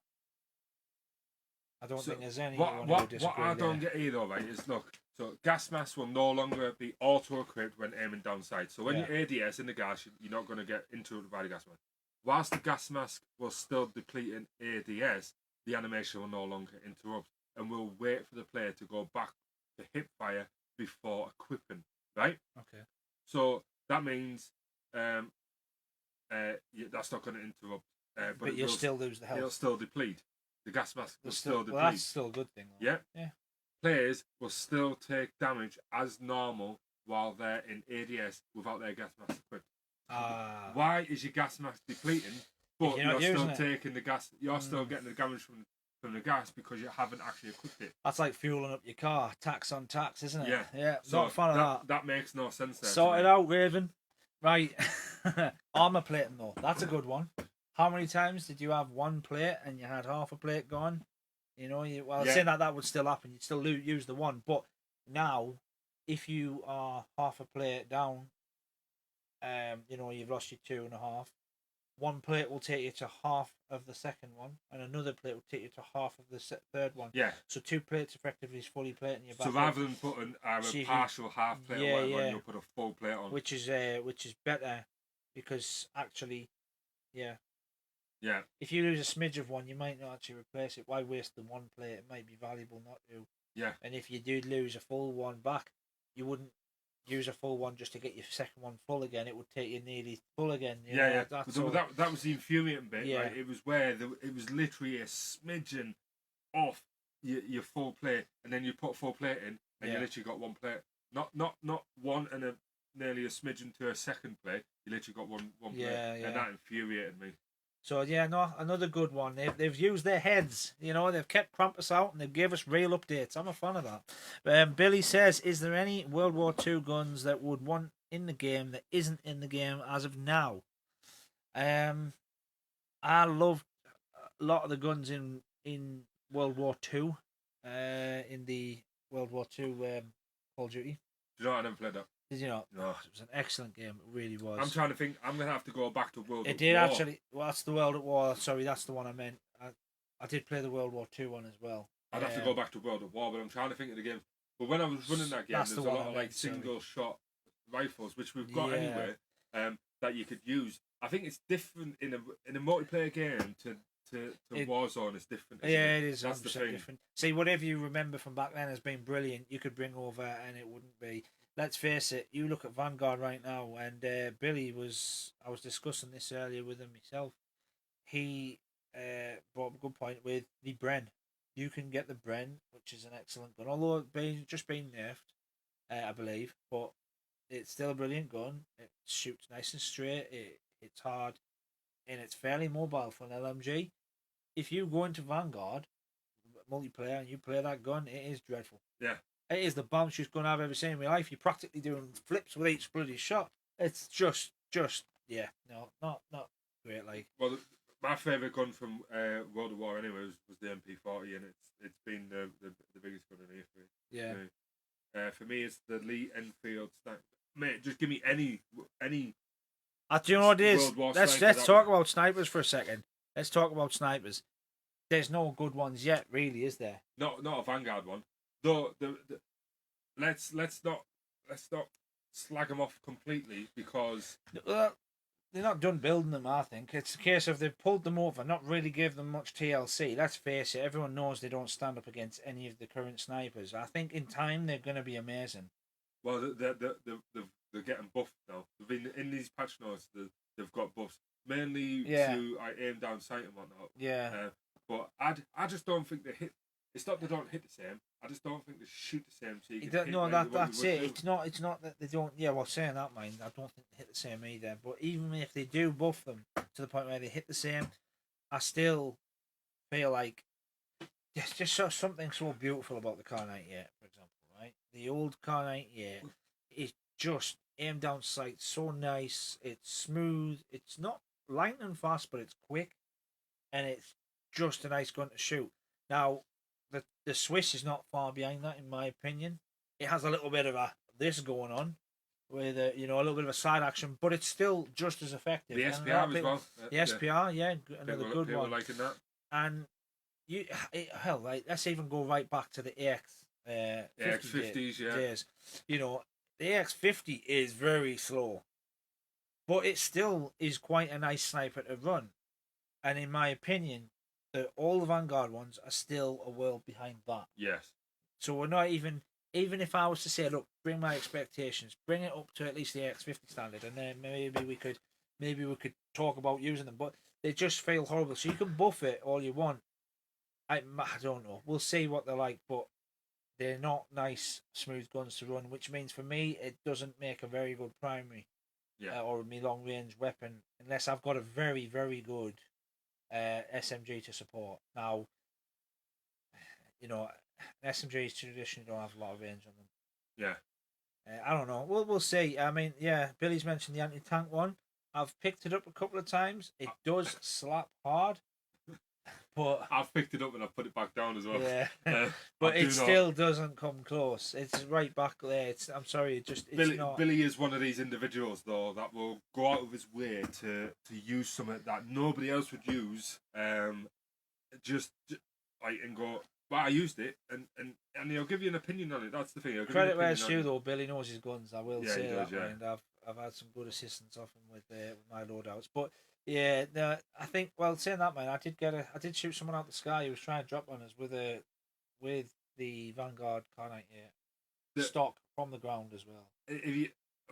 I don't think there's anyone who would disagree. What I don't get either, right, is look. So gas masks will no longer be auto-equipped when aiming down sight. So when you ADS in the gas, you're not going to get interrupted by the gas mask. Whilst the gas mask will still deplete in ADS, the animation will no longer interrupt, and will wait for the player to go back to hip fire before equipping. Right? Okay. So that means that's not going to interrupt. But you'll still lose the health. It'll still deplete. The gas mask will still deplete. Well, that's still a good thing. Though. Yeah. Yeah. Players will still take damage as normal while they're in ADS without their gas mask equipped. Why is your gas mask depleting, but you're still taking the gas? You're still getting the damage from the gas because you haven't actually equipped it. That's like fueling up your car, tax on tax, isn't it? Yeah. Yeah. So not a fan of that. That makes no sense there. Sort it out, Raven. Right. Armor plating though, that's a good one. How many times did you have one plate and you had half a plate gone? You know, saying that would still happen. You'd still use the one. But now, if you are half a plate down, you've lost your 2.5. One plate will take you to half of the second one, and another plate will take you to half of the third one. Yeah. So 2 plates effectively is fully plating your back. So rather than putting a partial half plate or whatever, on, you'll put a full plate on. Which is better, because actually, yeah. If you lose a smidge of one, you might not actually replace it. Why waste the one plate? It might be valuable not to. Yeah. And if you did lose a full one back, you wouldn't use a full one just to get your second one full again. It would take you nearly full again. That was the infuriating bit. Yeah. Right? It was where it was literally a smidgen off your full plate, and then you put full plate in, and you literally got one plate. Not one and nearly a smidgen to a second plate. You literally got one plate, and that infuriated me. So another good one. They've used their heads. They've kept Krampus out and they've gave us real updates. I'm a fan of that. Billy says, "Is there any World War II guns that would want in the game that isn't in the game as of now?" I loved a lot of the guns in World War II. In the World War II Call of Duty. Do you know what? I never played that. Did you know? No. It was an excellent game. It really was. I'm trying to think. I'm going to have to go back to World War II. It did actually. Well, that's the World War. Sorry, that's the one I meant. I did play the World War II one as well. I'd have to go back to World War, but I'm trying to think of the games. But when I was running that game, there's a lot of single shot rifles, which we've got anyway, that you could use. I think it's different in a multiplayer game to Warzone. It's different. It is. That's the thing. Different. See, whatever you remember from back then has been brilliant. You could bring over, and it wouldn't be. Let's face it, you look at Vanguard right now, and Billy I was discussing this earlier with him myself. He brought up a good point with the Bren. You can get the Bren, which is an excellent gun, although it's just been nerfed, I believe, but it's still a brilliant gun. It shoots nice and straight, it's hard, and it's fairly mobile for an LMG. If you go into Vanguard multiplayer and you play that gun, it is dreadful. Yeah. It is the bounce gun I've ever seen in my life. You're practically doing flips with each bloody shot. It's just not great. Like, well, my favourite gun from World of War anyway was the MP40, and it's been the biggest Yeah. For me, it's the Lee Enfield sniper. Mate, just give me any. Do you know what it is? World War Let's sniper, talk about snipers for a second. Let's talk about snipers. There's no good ones yet, really, is there? Not a Vanguard one. Though let's not slag them off completely because Well, they're not done building them, I think. It's a case of they've pulled them over, not really give them much TLC. Let's face it, everyone knows they don't stand up against any of the current snipers. I think in time they're going to be amazing. well they're getting buffed now. They've been in these patch notes. They've got buffs mainly to aim down sight and whatnot. Yeah. But I just don't think they hit. It's not they don't hit the same. I just don't think they shoot the same. So you can that's it. It's not that they don't. Yeah, well, saying that, mind, I don't think they hit the same either. But even if they do buff them to the point where they hit the same, I still feel like there's just something so beautiful about the Car 98, for example, right? The old Car 98 is just aimed down sight, so nice. It's smooth. It's not lightning fast, but it's quick, and it's just a nice gun to shoot. Now, the Swiss is not far behind that, in my opinion. It has a little bit of this going on, with a little bit of a side action, but it's still just as effective. The SPR as well. The SPR, another good one. Liking that. And let's even go right back to the AX. AX50s, days. The AX50 is very slow, but it still is quite a nice sniper to run. And in my opinion, all the Vanguard ones are still a world behind that. Yes. So we're not even if I was to say, look, bring my expectations, bring it up to at least the AX50 standard, and then maybe we could talk about using them. But they just feel horrible. So you can buff it all you want. I don't know. We'll see what they're like, but they're not nice, smooth guns to run, which means for me it doesn't make a very good primary, or my long range weapon unless I've got a very, very good SMG to support. Now, SMGs traditionally don't have a lot of range on them. Yeah. I don't know. We'll see. I mean, Billy's mentioned the anti-tank one. I've picked it up a couple of times. It does slap hard, but I've picked it up and I've put it back down as well. Yeah, but it still doesn't come close. It's right back there. I'm sorry, it's not. Billy is one of these individuals though that will go out of his way to use something that nobody else would use. Just like and go. But I used it, and he'll give you an opinion on it. That's the thing. Credit where it's due, though. Billy knows his guns. I will say does, that. And I've had some good assistance off him with my loadouts. But yeah, I think. Well, saying that, man, I did shoot someone out the sky who was trying to drop on us with the Vanguard Car 98 stock from the ground as well.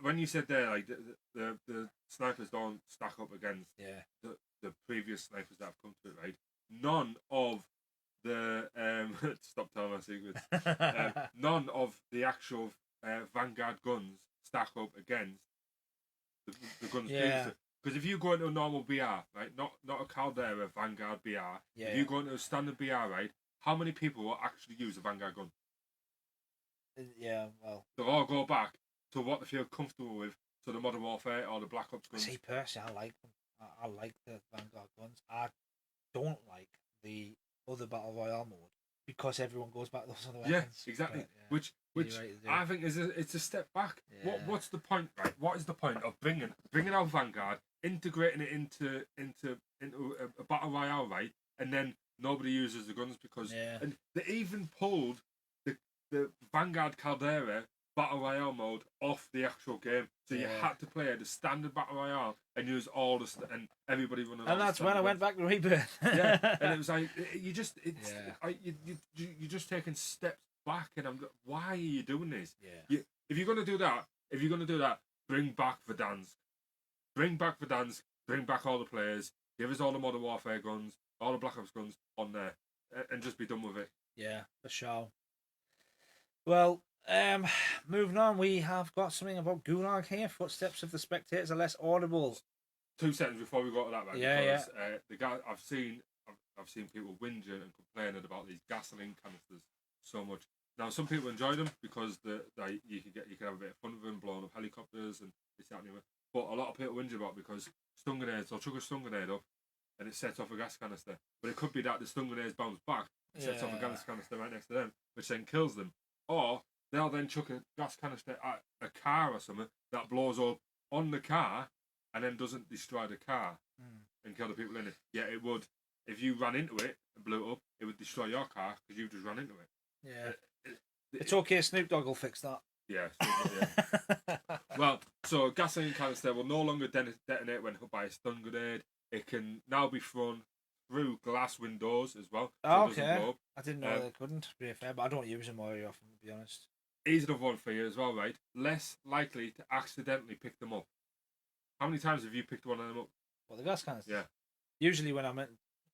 When you said there, like the snipers don't stack up against the previous snipers that have come to it, right? None of the stop telling my secrets. None of the actual Vanguard guns stack up against the guns previously. Because if you go into a normal BR, right, not a Caldera Vanguard BR, if you go into a standard BR, right, how many people will actually use a Vanguard gun? Yeah, well, they'll all go back to what they feel comfortable with, to the Modern Warfare or the Black Ops guns. See, personally, I like them. I like the Vanguard guns. I don't like the other Battle Royale mode because everyone goes back to those other weapons. Yeah, exactly. But, Which I think it's a step back. Yeah. What's the point, right? What is the point of bringing out Vanguard, integrating it into a Battle Royale, right? And then nobody uses the guns because and they even pulled the Vanguard Caldera Battle Royale mode off the actual game, so you had to play the standard Battle Royale and use all the and everybody running. And that's when I went back to Rebirth. And it was like you're just taking steps back, and I'm why are you doing this? If you're gonna do that, bring back Verdansk, bring back all the players, give us all the Modern Warfare guns, all the Black Ops guns on there, and just be done with it. Yeah, for sure. Well, moving on, we have got something about Gulag here. Footsteps of the spectators are less audible. 2 seconds before we go to that, right? The guy I've seen people whinging and complaining about these gasoline canisters so much. Now, some people enjoy them because you can have a bit of fun with them, blowing up helicopters and this, that, and the other. But a lot of people whinge about because stun grenades, they'll chuck a stun grenade up and it sets off a gas canister. But it could be that the stun grenades bounce back, sets off a gas canister right next to them, which then kills them. or they'll then chuck a gas canister at a car or something that blows up on the car and then doesn't destroy the car and kill the people in it. Yeah, it would. If you ran into it and blew it up, it would destroy your car because you just ran into it. Yeah. It's okay, Snoop Dogg will fix that. Yeah. Well, so a gasoline canister will no longer detonate when hit by a stun grenade. It can now be thrown through glass windows as well. So Oh, it doesn't okay. blow up. I didn't know they couldn't, to be fair, but I don't use them very often, to be honest. Here's another one for you as well, right? Less likely to accidentally pick them up. How many times have you picked one of them up? Well, the gas canister. Yeah. Usually when I'm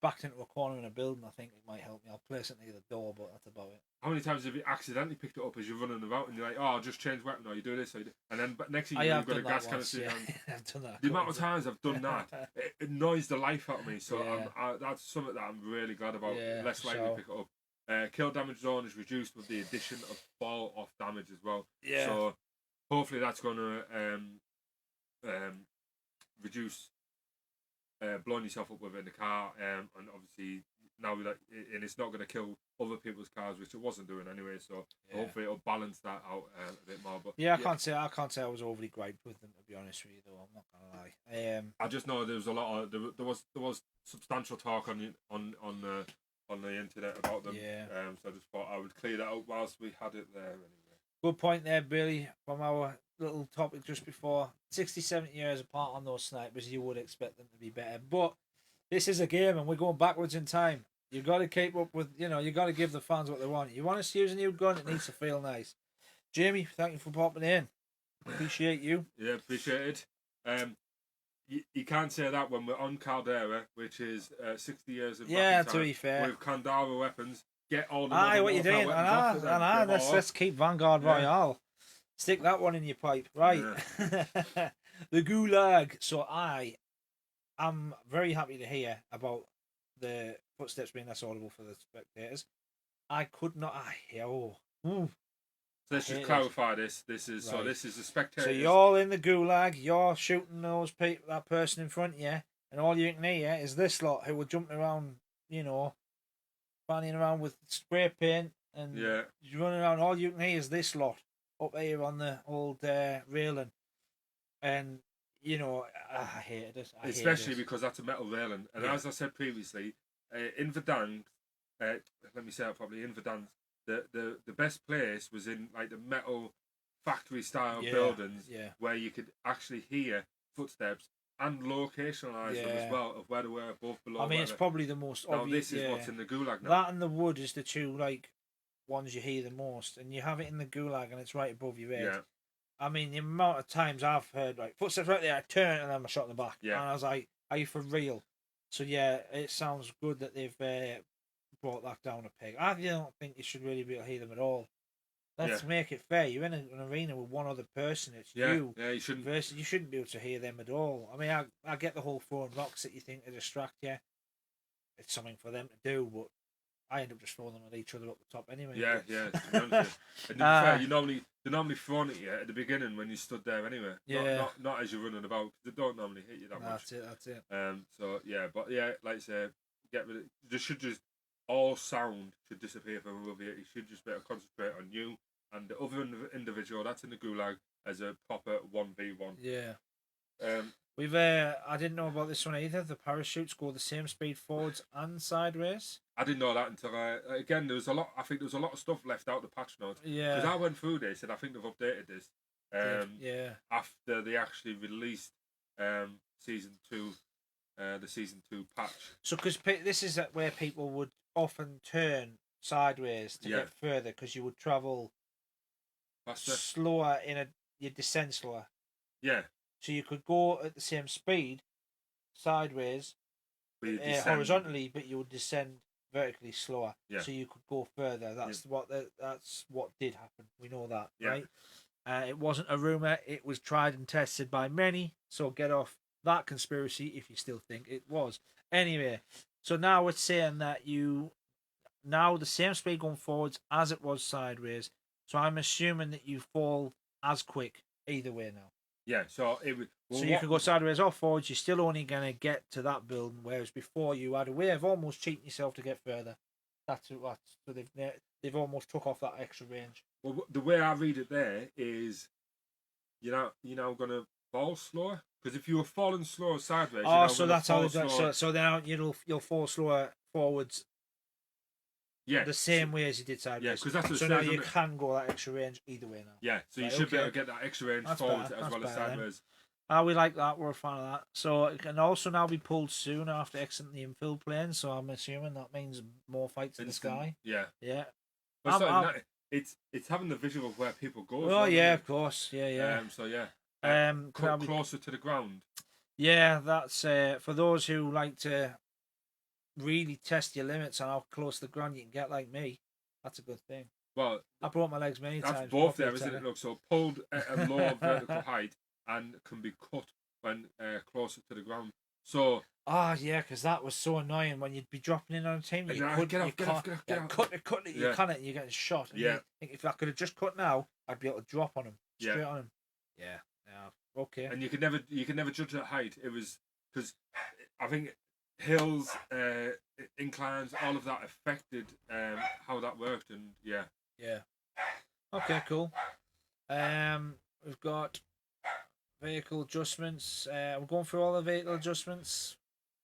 backed into a corner in a building, I think it might help me. I'll place it near the door, but that's about it. How many times have you accidentally picked it up as you're running about and you're like, oh, I'll just change weapon, or you do this, or you do... and then next thing you know, you've got a gas canister. Yeah. I've done that. The amount of times I've done that, it annoys the life out of me. So that's something that I'm really glad about. Yeah, Less likely to pick it up. Kill damage zone is reduced with the addition of fall off damage as well. Yeah. So hopefully that's going to reduce blowing yourself up within the car, and obviously now that and it's not going to kill other people's cars, which it wasn't doing anyway. So hopefully it'll balance that out a bit more. But I can't say I was overly griped with them, to be honest with you, though. I'm not gonna lie. I just know there was a lot of there was substantial talk on the internet about them. Yeah. So I just thought I would clear that out whilst we had it there anyway. Good point there, Billy, from our little topic just before. 60, 70 years apart on those snipers, you would expect them to be better. But this is a game and we're going backwards in time. You've got to keep up with, you got to give the fans what they want. You want us to use a new gun, it needs to feel nice. Jamie, thank you for popping in. Appreciate you. Yeah, appreciate it. You can't say that when we're on Caldera, which is 60 years of to be fair. With Kandahar weapons. Get all the what you doing? I know. Let's keep Vanguard Royale. Stick that one in your pipe. Right. Yeah. The Gulag. So I am very happy to hear about the footsteps being less audible for the spectators. I could not. So let's just clarify this. This is right. So this is the spectators. So you're in the Gulag. You're shooting those people, that person in front of you, and all you can hear is this lot who were jumping around, fanning around with spray paint and running around. All you can hear is this lot up here on the old railing, and I hated it. Especially because that's a metal railing, and as I said previously, in Verdansk, let me say it properly. In Verdansk, the best place was in like the metal factory style buildings where you could actually hear footsteps and locationalise them as well of where they were above, below. I mean, it's probably the most obvious. This is what's in the Gulag now. That and the wood is the two ones you hear the most, and you have it in the Gulag and it's right above your head. Yeah. I mean, the amount of times I've heard footsteps right there, I turn and I'm shot in the back. Yeah. And I was like, "Are you for real?" So yeah, it sounds good that they've brought that down a peg. I don't think you should really be able to hear them at all. Let's make it fair. You're in an arena with one other person. It's you. Yeah, you shouldn't. Versus, you shouldn't be able to hear them at all. I mean, I get the whole throwing rocks that you think to distract you. It's something for them to do, but I end up just throwing them at each other up the top anyway. Yeah. To be honest, and to be fair, they're normally thrown at you at the beginning when you stood there anyway. Yeah. Not as you're running about, because they don't normally hit you that much. That's it. So yeah, but yeah, like I say, get rid of. There should just all sound should disappear from above you. You should just be able to concentrate on you and the other individual that's in the Gulag as a proper 1v1. Yeah. We've I didn't know about this one either. The parachutes go the same speed forwards and sideways. I didn't know that until again there was a lot. I think there was a lot of stuff left out the patch notes. Yeah. Because I went through this and I think they've updated this. After they actually released season 2, the season 2 patch. So because this is where people would often turn sideways to get further, because you would travel faster, slower you descend slower. Yeah. So you could go at the same speed sideways, horizontally, but you would descend vertically slower. Yeah. So you could go further. That's what did happen. We know that, right? It wasn't a rumor. It was tried and tested by many. So get off that conspiracy if you still think it was. Anyway, so now it's saying that now the same speed going forwards as it was sideways. So I'm assuming that you fall as quick either way now. Yeah, so you can go sideways or forwards. You're still only going to get to that building, whereas before you had a way of almost cheating yourself to get further. So they've almost took off that extra range. Well, the way I read it there is you're now gonna fall slower, because if you were falling slower sideways, you're Oh, now so gonna that's how fall they've done it. slower. So then you'll fall slower forwards Yeah, the same way as you did yeah, sideways. because that's what it So now says you on it. can go that extra range either way now. Yeah, so you Right, should be able okay. to get that extra range That's forwards better. as That's well as better then. sideways. We like that. We're a fan of that. So it can also now be pulled soon after exiting the infill plane. So I'm assuming that means more fights in the sky. Yeah, Yeah. but it's not even that. It's having the visual of where people go as Oh well. yeah, of course. Yeah, yeah. So yeah. Closer to the ground. Yeah, that's for those who like to really test your limits on how close to the ground you can get, like me. That's a good thing. Well, I broke my legs many that's times. both there, isn't it? Look, so pulled at a lower vertical height and can be cut when closer to the ground. So yeah, because that was so annoying when you'd be dropping in on a team. You get off. cut it. You Yeah. can't. You're getting shot. And Yeah. you think if I could have just cut now, I'd be able to drop on him straight Yeah. on him. Yeah. Yeah. Okay. And you could never judge that height. It was because I think hills, inclines, all of that affected how that worked, and yeah. Yeah. Okay. Cool. We've got vehicle adjustments. We're going through all the vehicle adjustments.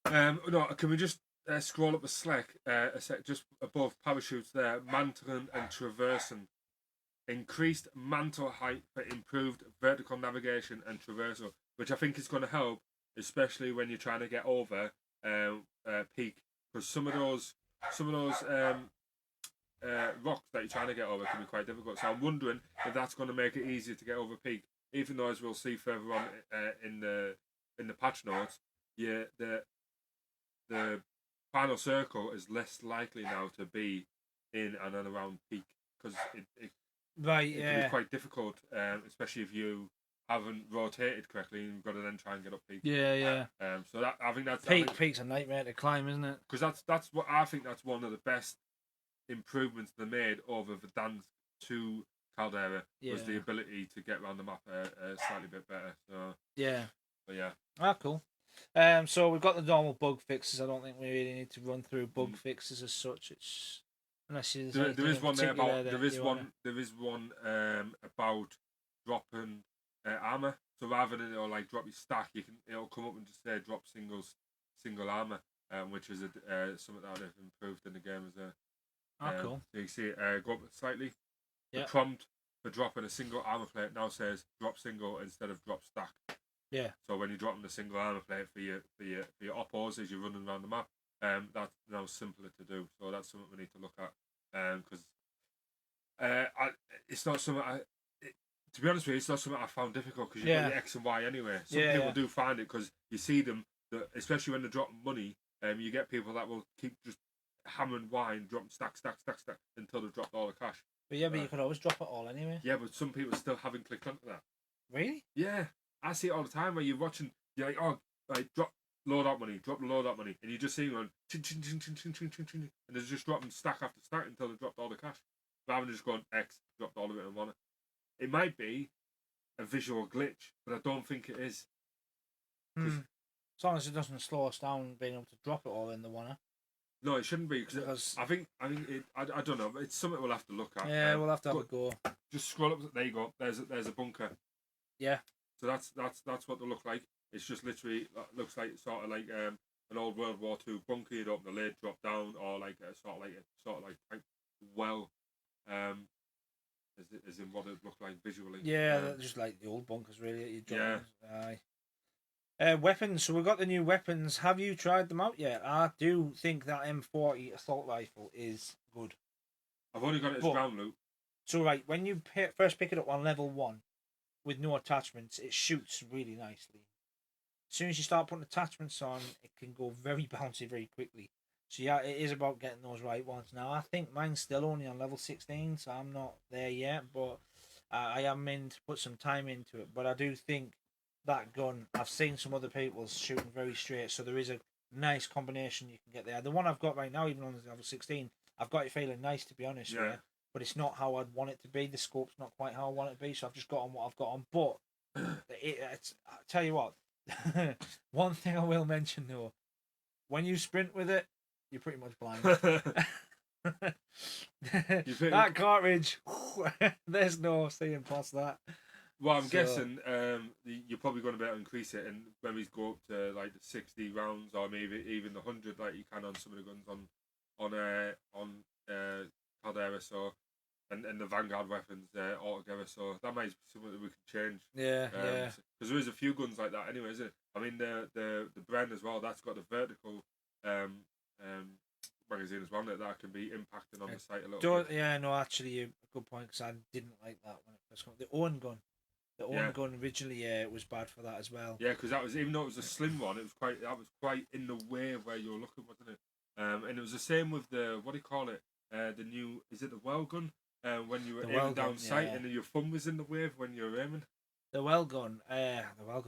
No, can we just scroll up the Slack a sec, just above parachutes there, mantling and traversing. Increased mantle height for improved vertical navigation and traversal, which I think is going to help, especially when you're trying to get over peak, because some of those rocks that you're trying to get over can be quite difficult. So I'm wondering if that's going to make it easier to get over peak, even though, as we'll see further on in the patch notes, yeah, the final circle is less likely now to be in and around peak, because it can be quite difficult, especially if you haven't rotated correctly and you've got to then try and get up peak. Yeah. So that I think that's peak's a nightmare to climb, isn't it? Because that's what I think that's one of the best improvements they made over Verdansk to Caldera, was the ability to get around the map slightly bit better. So yeah. But yeah. Cool. So we've got the normal bug fixes. I don't think we really need to run through bug fixes as such. It's unless there is one there about there is one about dropping armor. So rather than it'll like drop your stack, it'll come up and just say drop single armor, which is something that I've improved in the game as a. Cool. So you can see it go up slightly. Yeah. The prompt for dropping a single armor plate now says drop single instead of drop stack. Yeah. So when you're dropping the single armor plate for your oppos as you're running around the map, that's now simpler to do. So that's something we need to look at, because it's not something to be honest with you, it's not something I found difficult, because you've got the X and Y anyway. Some people do find it, because you see them, especially when they're dropping money. You get people that will keep just hammering Y and dropping stack until they've dropped all the cash. But you could always drop it all anyway. Yeah, but some people still haven't clicked onto that. Really? Yeah, I see it all the time where you're watching. You're like, oh, like drop load out money, and you just see them going ching, and they're just dropping stack after stack until they dropped all the cash, rather than just going X, dropped all of it in one. It might be a visual glitch, but I don't think it is. As long as it doesn't slow us down being able to drop it all in the one. No, it shouldn't be, because I think it. I don't know. It's something we'll have to look at. Yeah, we'll have to have a go. Just scroll up. There you go. There's a bunker. Yeah. So that's what they look like. It's just literally looks like sort of like an old World War II bunker. You'd open the lid, drop down, or like a sort of like tank well, as in what it looked like visually. Yeah, just like the old bunkers, really. Aye. Weapons. So we've got the new weapons. Have you tried them out yet? I do think that M40 assault rifle is good. I've only got it as ground loot. So right, when you first pick it up on level 1 with no attachments, it shoots really nicely. As soon as you start putting attachments on, it can go very bouncy very quickly. So yeah, it is about getting those right ones. Now I think mine's still only on level 16, so I'm not there yet. But I am meant to put some time into it. But I do think that gun, I've seen some other people shooting very straight, so there is a nice combination you can get there. The one I've got right now, even on level 16, I've got it feeling nice, to be honest. Yeah. But it's not how I'd want it to be. The scope's not quite how I want it to be, so I've just got on what I've got on. But I'll tell you what, one thing I will mention though, when you sprint with it, you're pretty much blind. You think? That cartridge, there's no seeing past that. Well, I'm So- guessing you're probably going to be able to increase it, and when we go up to like the 60 rounds or maybe even the 100, like you can on some of the guns on Caldera, so and the Vanguard weapons altogether. So that might be something that we can change. Yeah, yeah. Because there is a few guns like that anyway, isn't it? I mean the Bren as well. That's got the vertical magazine as well that can be impacting on the sight a little bit. Yeah, no, actually, a good point because I didn't like that when it first came. The Owen gun. The Owen gun originally was bad for that as well. Yeah, because that was, even though it was a slim one, it was quite in the way of where you're looking, wasn't it? And it was the same with the, what do you call it? The new, is it the well gun? When you were aiming down sight and your thumb was in the way when you were aiming. The well gun's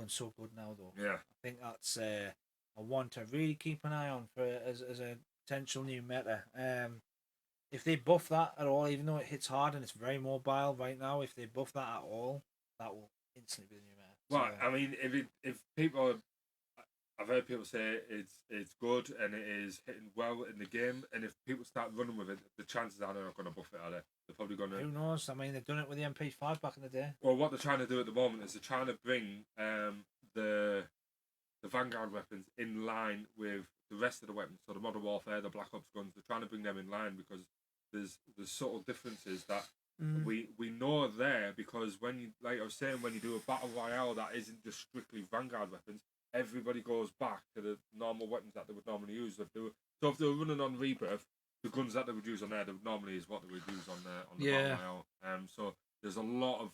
so good now though. Yeah. I think that's a one to really keep an eye on for as a potential new meta. If they buff that at all, even though it hits hard and it's very mobile right now, if they buff that at all, that will instantly be the new meta. Well, I mean, if people, I've heard people say it's good and it is hitting well in the game, and if people start running with it, the chances are they're not going to buff it, are they? They're probably going to. Who knows? I mean, they've done it with the MP5 back in the day. Well, what they're trying to do at the moment is they're trying to bring the Vanguard weapons in line with the rest of the weapons. So the Modern Warfare, the Black Ops guns, they're trying to bring them in line because there's subtle differences that we know are there, because when you, like I was saying, when you do a battle royale that isn't just strictly Vanguard weapons, everybody goes back to the normal weapons that they would normally use. So if they were running on Rebirth, the guns that they would use on there normally is what they would use on the battle royale. So there's a lot of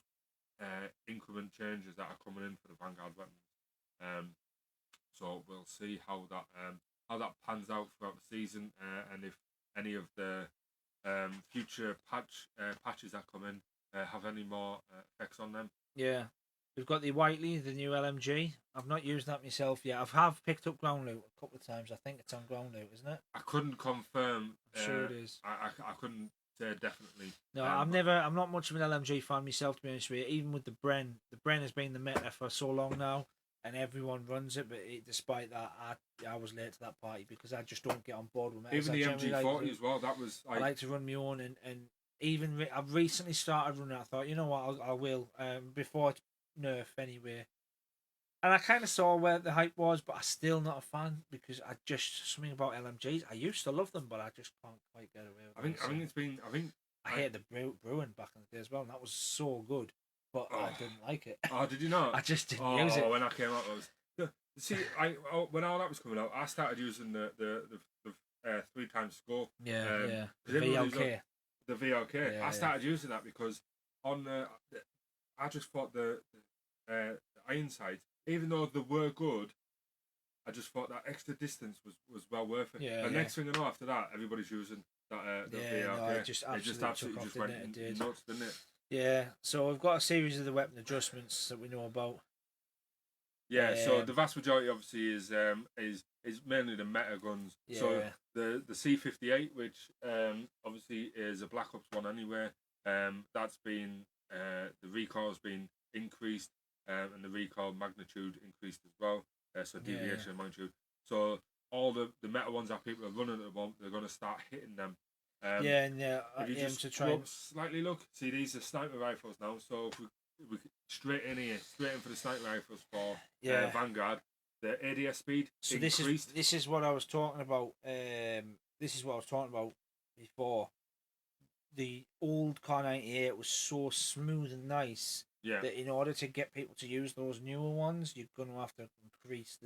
increment changes that are coming in for the Vanguard weapons. So we'll see how that pans out throughout the season, and if any of the future patches that come in have any more effects on them. Yeah. We've got the Whiteley, the new LMG. I've not used that myself yet. I've picked up ground loot a couple of times. I think it's on ground loot, isn't it? I couldn't confirm. I'm sure it is. I couldn't say definitely. No, I'm not much of an LMG fan myself, to be honest with you. Even with the Bren has been the meta for so long now, and everyone runs it. But despite that, I was late to that party because I just don't get on board with it. Even the MG40 as well. That was. I like to run my own, and even I've recently started running. I thought, you know what, I will before it's nerf anyway. And I kind of saw where the hype was, but I'm still not a fan because I just, something about LMGs. I used to love them, but I just can't quite get away with it. I think it's been. I hated the Bruin back in the day as well, and that was so good, but I didn't like it. Oh, did you not? I just didn't use it. When I came out, see, when all that was coming out, I started using the 3 times scope. Yeah. The VLK. The VLK. Yeah, I started using that because I just thought the iron sights, even though they were good, I just thought that extra distance was well worth it. Yeah, next thing I know, after that, everybody's using that VLK. No, it just absolutely just went nuts, didn't it? Yeah, so we've got a series of the weapon adjustments that we know about. Yeah, so the vast majority obviously is mainly the meta guns. Yeah. So the C58, which obviously is a Black Ops one anyway, that's been the recoil's been increased, and the recoil magnitude increased as well. So deviation and magnitude. So all the meta ones that people are running at the moment, they're going to start hitting them. If you just to try and slightly look, see, these are sniper rifles now. So if we straight in for the sniper rifles for Vanguard, the ADS speed increased. This is what I was talking about. This is what I was talking about before. The old Car 98 was so smooth and nice that in order to get people to use those newer ones, you're going to have to increase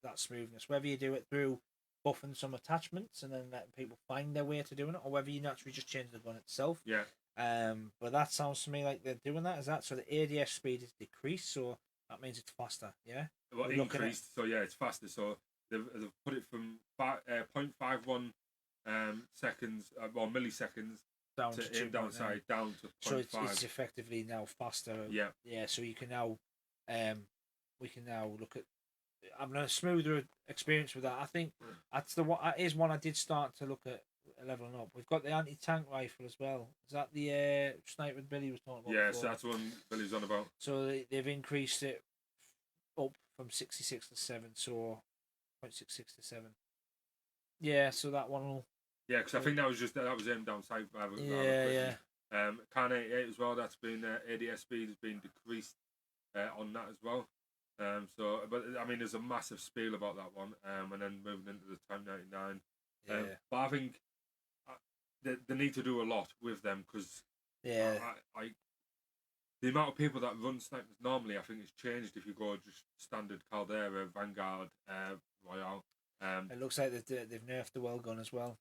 that smoothness. Whether you do it through buffing some attachments and then letting people find their way to doing it, or whether you naturally just change the gun itself. Yeah. But that sounds to me like they're doing that. Is that so? The ADS speed is decreased, so that means it's faster. Yeah. Well, increased. So it's faster. So they've put it from 0.51 seconds or milliseconds down to to aim down side down to 0.5. So it's effectively now faster. Yeah. Yeah. So you can now, we can now look at having a smoother experience with that. I think that's that is one I did start to look at leveling up. We've got the anti-tank rifle as well. Is that the sniper Billy was talking about? Yeah, before? so that's one Billy's on about. So they've increased it up from 66 to 7, so 0.66 to 7. Yeah, so that one will. Yeah, because I think that was aimed down sight rather Yeah. quickly. Can 88 as well. That's been ADS speed has been decreased on that as well. But I mean, there's a massive spiel about that one. And then moving into the Time 99. Yeah. But I think they need to do a lot with them because Yeah. the amount of people that run snipers normally, I think, has changed if you go just standard Caldera, Vanguard, Royale. It looks like they've nerfed the well gun as well.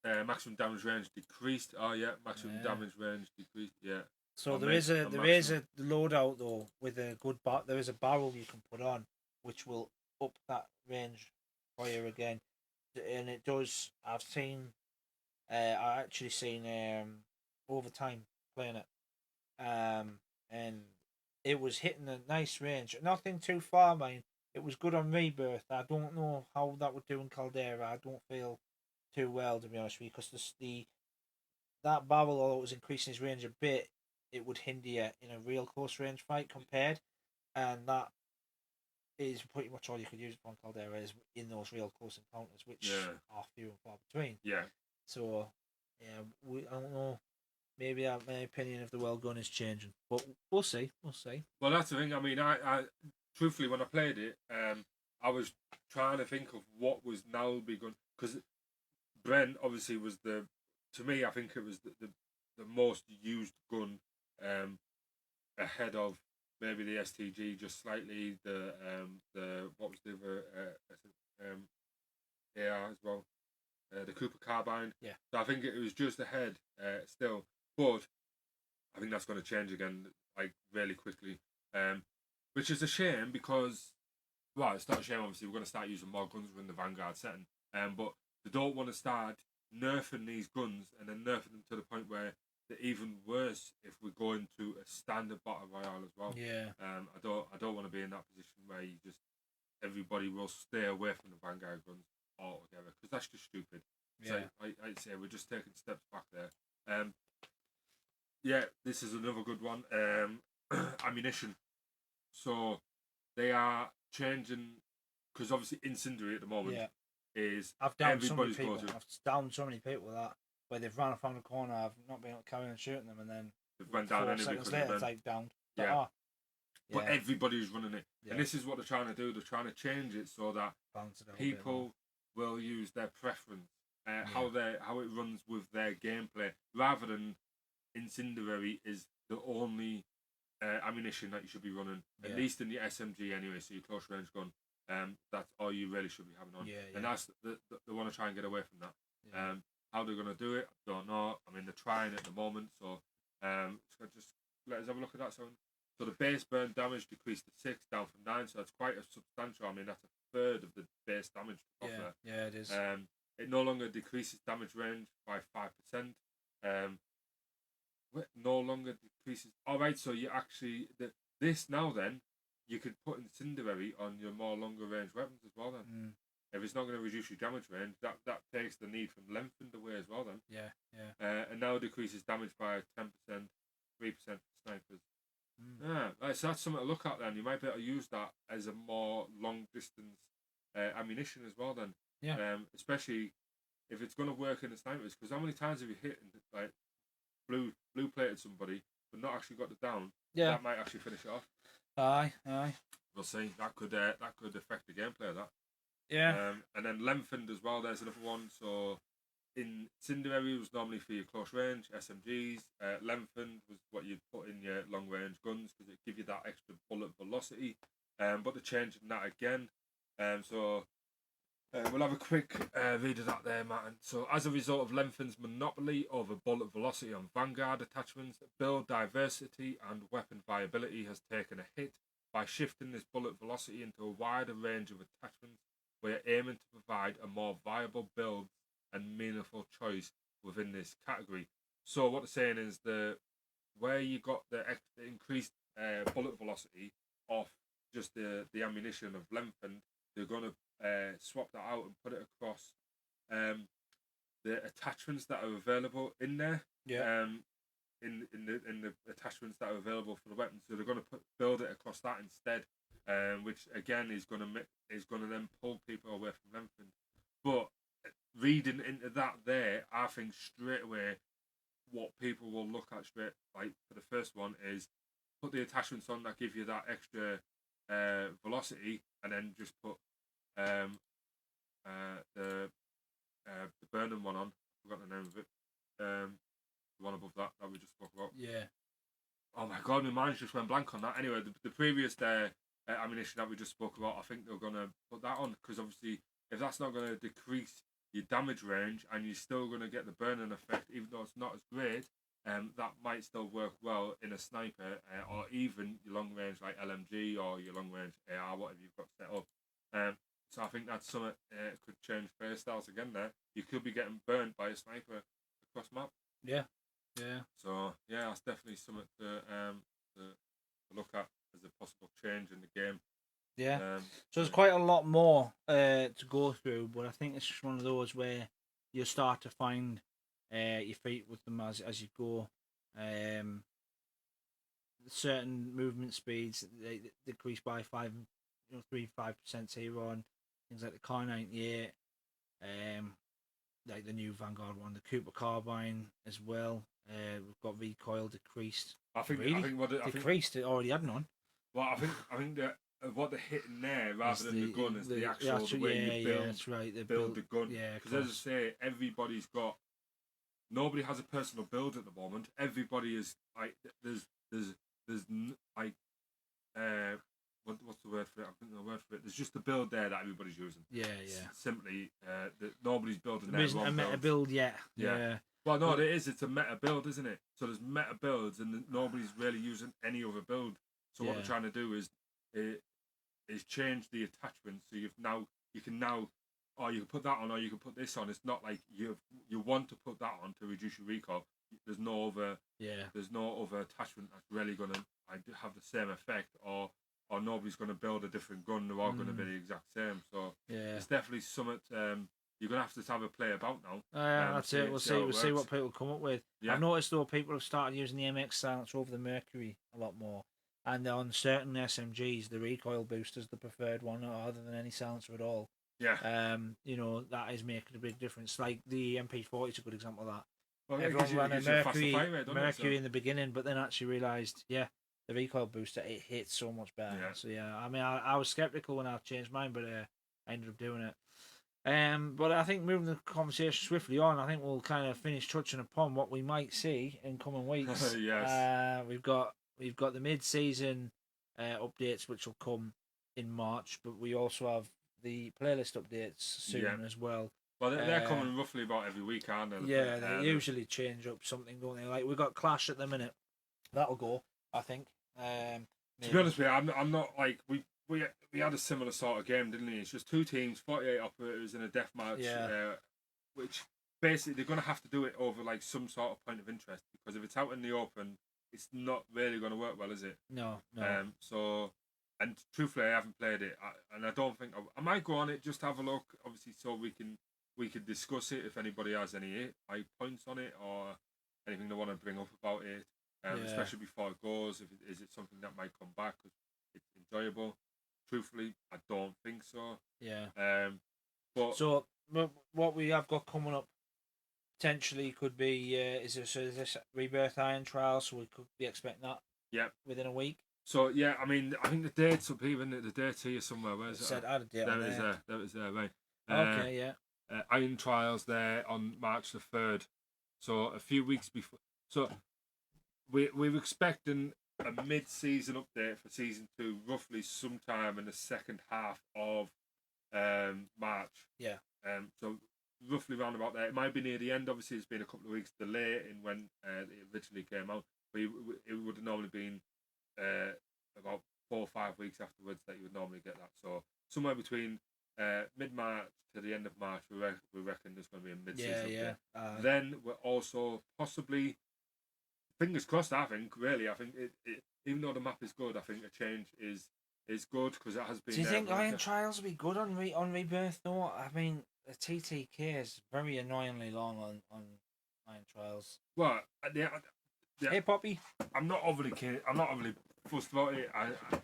Maximum damage range decreased. Oh yeah, maximum damage range decreased. Yeah. So there is a loadout though with a good there is a barrel you can put on, which will up that range fire again, and it does. I actually seen Overtime playing it, and it was hitting a nice range. Nothing too far, man. It was good on Rebirth. I don't know how that would do in Caldera. I don't feel too well, to be honest with you, because that barrel, although it was increasing his range a bit, it would hinder you in a real close range fight compared, and that is pretty much all you could use it on Caldera is in those real close encounters, which are few and far between. Yeah. So, yeah, I don't know. Maybe my opinion of the well gun is changing, but we'll see. We'll see. Well, that's the thing. I mean, I truthfully, when I played it, I was trying to think of what was now begun because Brent obviously was to me, I think it was the most used gun, ahead of maybe the STG just slightly. The what was the other AR as well, the Cooper carbine. Yeah. So I think it was just ahead still, but I think that's going to change again like really quickly, which is a shame because well, it's not a shame. Obviously, we're going to start using more guns within the Vanguard setting, but they don't want to start nerfing these guns and then nerfing them to the point where they're even worse if we go into a standard battle royale as well. Yeah. I don't want to be in that position where you just everybody will stay away from the Vanguard guns altogether because that's just stupid. Yeah. So I'd say we're just taking steps back there. Yeah, this is another good one. Ammunition. So they are changing because obviously Incendiary at the moment is I've downed so many everybody's people. I've downed so many people with that where they've run off on the corner. I've not been able to carry on shooting them, and then they've went down 4 seconds later, it's like downed. Yeah. But everybody's running it, and this is what they're trying to do. They're trying to change it so that people will use their preference, how it runs with their gameplay, rather than Incendiary is the only ammunition that you should be running, at least in the SMG anyway. So your close range gun, that's all you really should be having on. And that's they want to try and get away from that. How they're going to do it, I don't know. I mean, they're trying at the moment. So just let us have a look at that. So the base burn damage decreased to 6, down from 9. So that's quite a substantial. I mean, that's a third of the base damage. Yeah, it is. It no longer decreases damage range by 5%. No longer decreases. All right, so you actually this now then you could put Incendiary on your more longer range weapons as well. Then if it's not going to reduce your damage range, that takes the need from lengthened away as well. Then and now decreases damage by 10%, 3% for snipers. So that's something to look at. Then you might be able to use that as a more long distance ammunition as well. Then especially if it's going to work in the snipers, because how many times have you hit like blue plated somebody but not actually got it down? That might actually finish it off. Aye. We'll see. That could affect the gameplay of that. And then lengthened as well. There's another one. So Incendiary was normally for your close range SMGs. Lengthened was what you'd put in your long range guns because it give you that extra bullet velocity. But they're changing that again. We'll have a quick read of that there, Martin. So, as a result of Lengthened's monopoly over bullet velocity on Vanguard attachments, build diversity and weapon viability has taken a hit. By shifting this bullet velocity into a wider range of attachments, we are aiming to provide a more viable build and meaningful choice within this category. So, what they're saying is where you got the increased bullet velocity off just the ammunition of Lengthened, they're going to swap that out and put it across the attachments that are available in there. In the attachments that are available for the weapons, so they're going to build it across that instead, which again is going to then pull people away from Lengthened. But reading into that there, I think straight away what people will look at straight, like for the first one, is put the attachments on that give you that extra velocity, and then just put um, the Burnham one on. I forgot the name of it. The one above that we just spoke about. Yeah. Oh my god, my mind just went blank on that. Anyway, the previous ammunition that we just spoke about, I think they're gonna put that on because obviously, if that's not gonna decrease your damage range and you're still gonna get the burning effect, even though it's not as great, that might still work well in a sniper or even your long range like LMG or your long range AR, whatever you've got set up. So I think that's something could change player styles again. There, you could be getting burned by a sniper across map. Yeah. Yeah. So yeah, that's definitely something to look at as a possible change in the game. Yeah. So there's quite a lot more to go through, but I think it's just one of those where you start to find your feet with them as you go. Certain movement speeds they decrease by 5% here on things like the Car 98, like the new Vanguard one, the Cooper carbine as well. We've got recoil decreased. I think decreased. It already had none. Well, I think that what they're hitting there, rather than the gun, is the actual the way you build. Yeah, that's right. They build the gun. Yeah, because as I say, everybody's got. Nobody has a personal build at the moment. Everybody is like there's like what's the word for it? I think the word for it. There's just a build there that everybody's using. Yeah, yeah. Simply, that nobody's building there isn't a meta build yet. Yeah. Well, no, it is. It's a meta build, isn't it? So there's meta builds, and nobody's really using any other build. So what they're trying to do is change the attachment. So you can now, or you can put that on, or you can put this on. It's not like you want to put that on to reduce your recoil. There's no other attachment that's really going to have the same effect, or nobody's going to build a different gun. They're all going to be the exact same. So it's definitely something. You're going to have a play about now. That's it. We'll see what people come up with. Yeah. I've noticed though people have started using the MX silencer over the Mercury a lot more, and on certain SMGs the recoil booster is the preferred one, other than any silencer at all. Yeah. That is making a big difference. Like the MP40 is a good example of that. Well, everyone ran a Mercury in the beginning, but then actually realised, the recoil booster, it hits so much better. Yeah. So I mean, I was skeptical when I changed mine, but I ended up doing it. But I think moving the conversation swiftly on, I think we'll kind of finish touching upon what we might see in coming weeks. Yes. We've got the mid-season updates which will come in March, but we also have the playlist updates soon as well. Well, they're coming roughly about every week, aren't they? Yeah, they usually change up something, don't they? Like we've got Clash at the minute. That'll go, I think. To be honest with you, I'm not like we had a similar sort of game, didn't we? It's just two teams, 48 operators in a deathmatch, which basically they're going to have to do it over like some sort of point of interest, because if it's out in the open, it's not really going to work well, is it? No. So, and truthfully, I haven't played it, and I don't think I might go on it just to have a look, obviously, so we can discuss it if anybody has any points on it or anything they want to bring up about it, especially before it goes. Is it something that might come back because it's enjoyable? Truthfully, I don't think so. Yeah. But so what we have got coming up potentially could be is this Rebirth Iron Trial, so we could be expecting that. Yeah. Within a week. So I mean, I think the date's up here, isn't it? The date's here somewhere. Where's it? Said I had a date. There is there, right? Okay, yeah. Iron Trials there on March the 3rd. So a few weeks before. So we're expecting a mid-season update for season 2, roughly sometime in the second half of March. Yeah. So roughly around about there. It might be near the end. Obviously, it's been a couple of weeks delay in when it originally came out. But it would have normally been about 4 or 5 weeks afterwards that you would normally get that. So somewhere between mid-March to the end of March, we reckon there's going to be a mid-season update. Then we're also possibly, fingers crossed, I think it even though the map is good, I think a change is good, because it has been. Do you think Iron Trials will be good on Rebirth though? I mean, the TTK is very annoyingly long on Iron Trials. Well, Hey Poppy, I'm not overly fussed about it.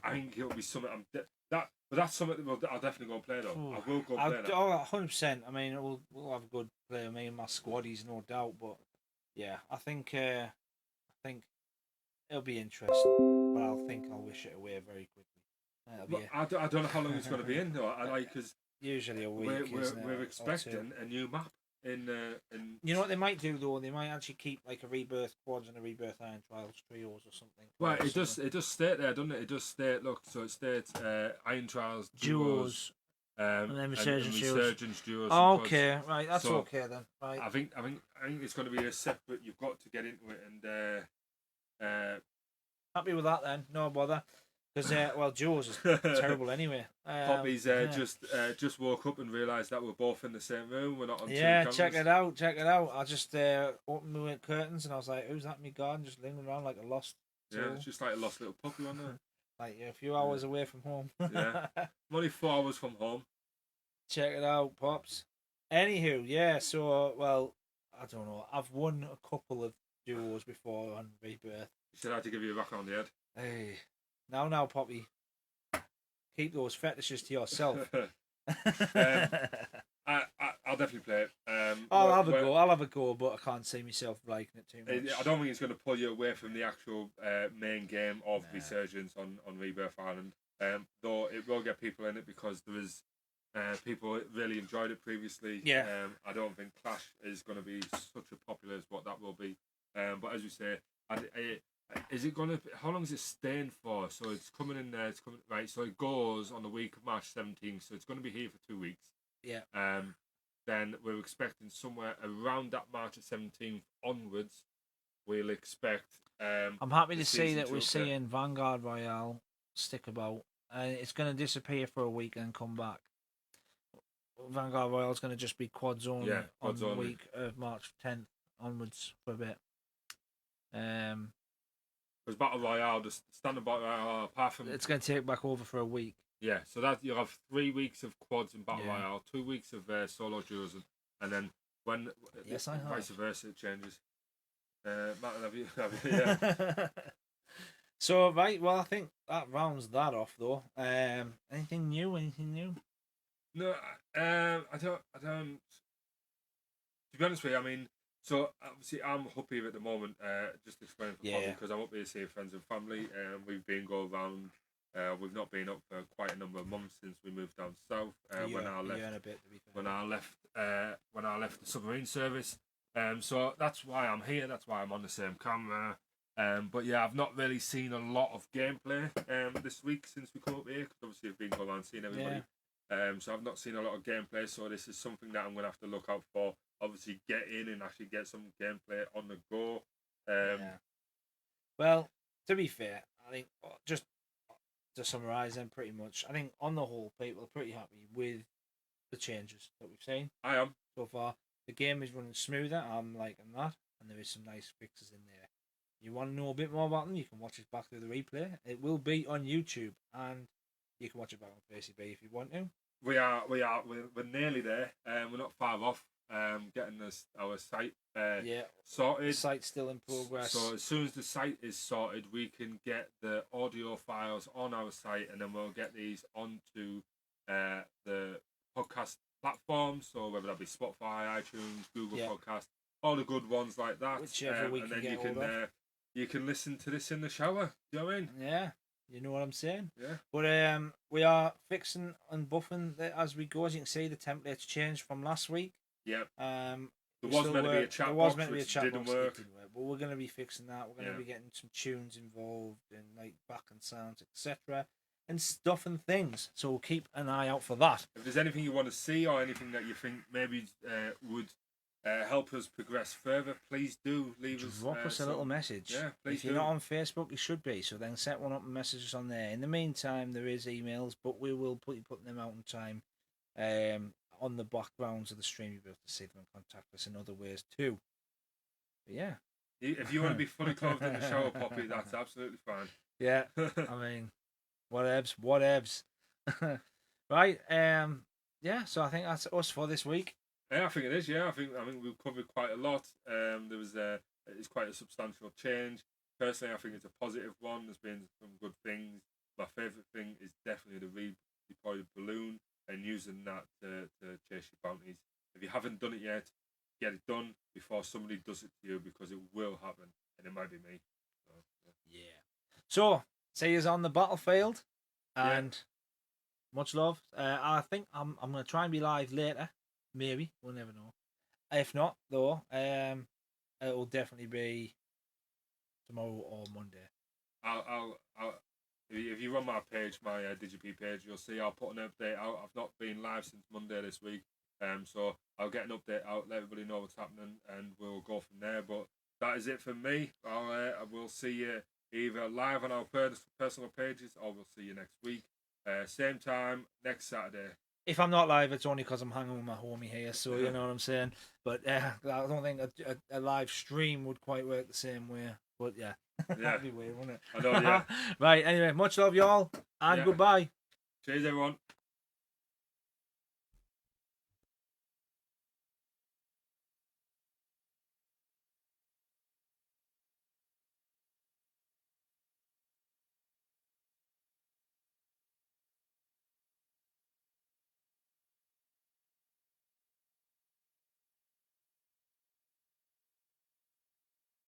I think it'll be something But that's something that I'll definitely go and play though. I will go and play that. Oh, 100%. I mean, we'll have a good play. Me and my squaddies, no doubt. But yeah, I think it'll be interesting. But I'll wish it away very quickly. I don't know how long it's going to be in though. I like because usually a week. We're expecting a new map in. You know what they might do though? They might actually keep like a Rebirth quads and a Rebirth Iron Trials trios or something. Well, it does state there, doesn't it? It does state. Look, so it states Iron Trials duos. And then Resurgence duos. Oh, okay, right, that's so, okay then. Right. I think it's going to be a separate. You've got to get into it and. Happy with that then. No bother. Because duos is terrible anyway. Poppy's just woke up and realised that we're both in the same room. We're not on two cameras. Check it out. I just opened my curtains and I was like, "Who's that in my garden just lingering around like a lost soul?" Yeah, it's just like a lost little puppy on there. Like a few hours away from home. Yeah, I'm only 4 hours from home. Check it out, Pops. Anywho, yeah. So, well, I don't know. I've won a couple of duos before on Rebirth. You said I had to give you a whack on the head. Hey, now, Poppy. Keep those fetishes to yourself. I'll definitely play it. I'll have a go, but I can't see myself liking it too much. I don't think it's going to pull you away from the actual main game of Resurgence on Rebirth Island. Though it will get people in it because there is people really enjoyed it previously. Yeah. I don't think Clash is going to be such a popular as what that will be. But as you say, is it going to? How long is it staying for? So it's coming in there. It's coming right. So it goes on the week of March 17th. So it's going to be here for 2 weeks. Yeah. Then we're expecting somewhere around that March 17th onwards. We'll expect. I'm happy to see that we're seeing Vanguard Royale stick about. It's going to disappear for a week and come back. Vanguard Royale is going to just be quads only on the week of March 10th onwards for a bit. Because Battle Royale, the standard Battle Royale, apart from it's going to take back over for a week. Yeah, so that you'll have 3 weeks of quads in Battle Royale, 2 weeks of solo duos, and then when vice versa it changes. Matt, have you? Yeah. So right, well, I think that rounds that off though. Anything new? No, I don't. To be honest with you, I mean, so obviously I'm up here at the moment. Just explaining for Bobby because I'm up here to see friends and family. We've been going around. We've not been up for quite a number of months since we moved down south. When I left the submarine service. So that's why I'm here. That's why I'm on the same camera. But yeah, I've not really seen a lot of gameplay this week since we come up here. Because obviously I've been going around seeing everybody. So I've not seen a lot of gameplay. So this is something that I'm going to have to look out for. Obviously, get in and actually get some gameplay on the go. Well, to be fair, I think just to summarise them pretty much, I think on the whole, people are pretty happy with the changes that we've seen. I am. So far. The game is running smoother. I'm liking that. And there is some nice fixes in there. You want to know a bit more about them, you can watch it back through the replay. It will be on YouTube. And you can watch it back on FaceB if you want to. We're nearly there. We're not far off. Getting our site sorted. The site's still in progress. So as soon as the site is sorted, we can get the audio files on our site, and then we'll get these onto the podcast platforms. So whether that be Spotify, iTunes, Google Podcast, all the good ones like that. Whichever we can get hold of. You can listen to this in the shower. Do you know what I mean? Yeah. You know what I'm saying? Yeah. But we are fixing and buffing as we go. As you can see, the template's changed from last week. Yeah. There was meant to be a chat box, which didn't work. But we're going to be fixing that. We're going to be getting some tunes involved and like backend sounds, etc. and stuff and things. So we'll keep an eye out for that. If there's anything you want to see or anything that you think maybe would help us progress further, please do drop us a little message. Yeah, please. If you're not on Facebook, you should be. So then set one up and message us on there. In the meantime, there is emails, but we will putting them out in time. On the backgrounds of the stream, you'll be able to see them and contact us in other ways too. But yeah. If you want to be fully clothed in the shower, Poppy, that's absolutely fine. Yeah. I mean, whatevs. Right. Yeah, so I think that's us for this week. Yeah, I think it is, yeah. I think we've covered quite a lot. It's quite a substantial change. Personally, I think it's a positive one. There's been some good things. My favourite thing is definitely deploy a balloon and using that to chase your bounties. If you haven't done it yet, get it done before somebody does it to you, because it will happen, and it might be me. So, Yeah. So, see you on the battlefield, and much love. I think I'm gonna try and be live later. Maybe we'll never know. If not, though, it will definitely be tomorrow or Monday. I'll if you run my page, my DigiP page, you'll see I'll put an update out. I've not been live since Monday this week, so I'll get an update out, let everybody know what's happening, and we'll go from there. But that is it for me. I will see you either live on our personal pages, or we'll see you next week, same time next Saturday. If I'm not live, it's only because I'm hanging with my homie here, so you know what I'm saying. But I don't think a live stream would quite work the same way. But yeah, that'd be weird, wouldn't it? I know, yeah. Right, anyway, much love, y'all, and goodbye. Cheers, everyone.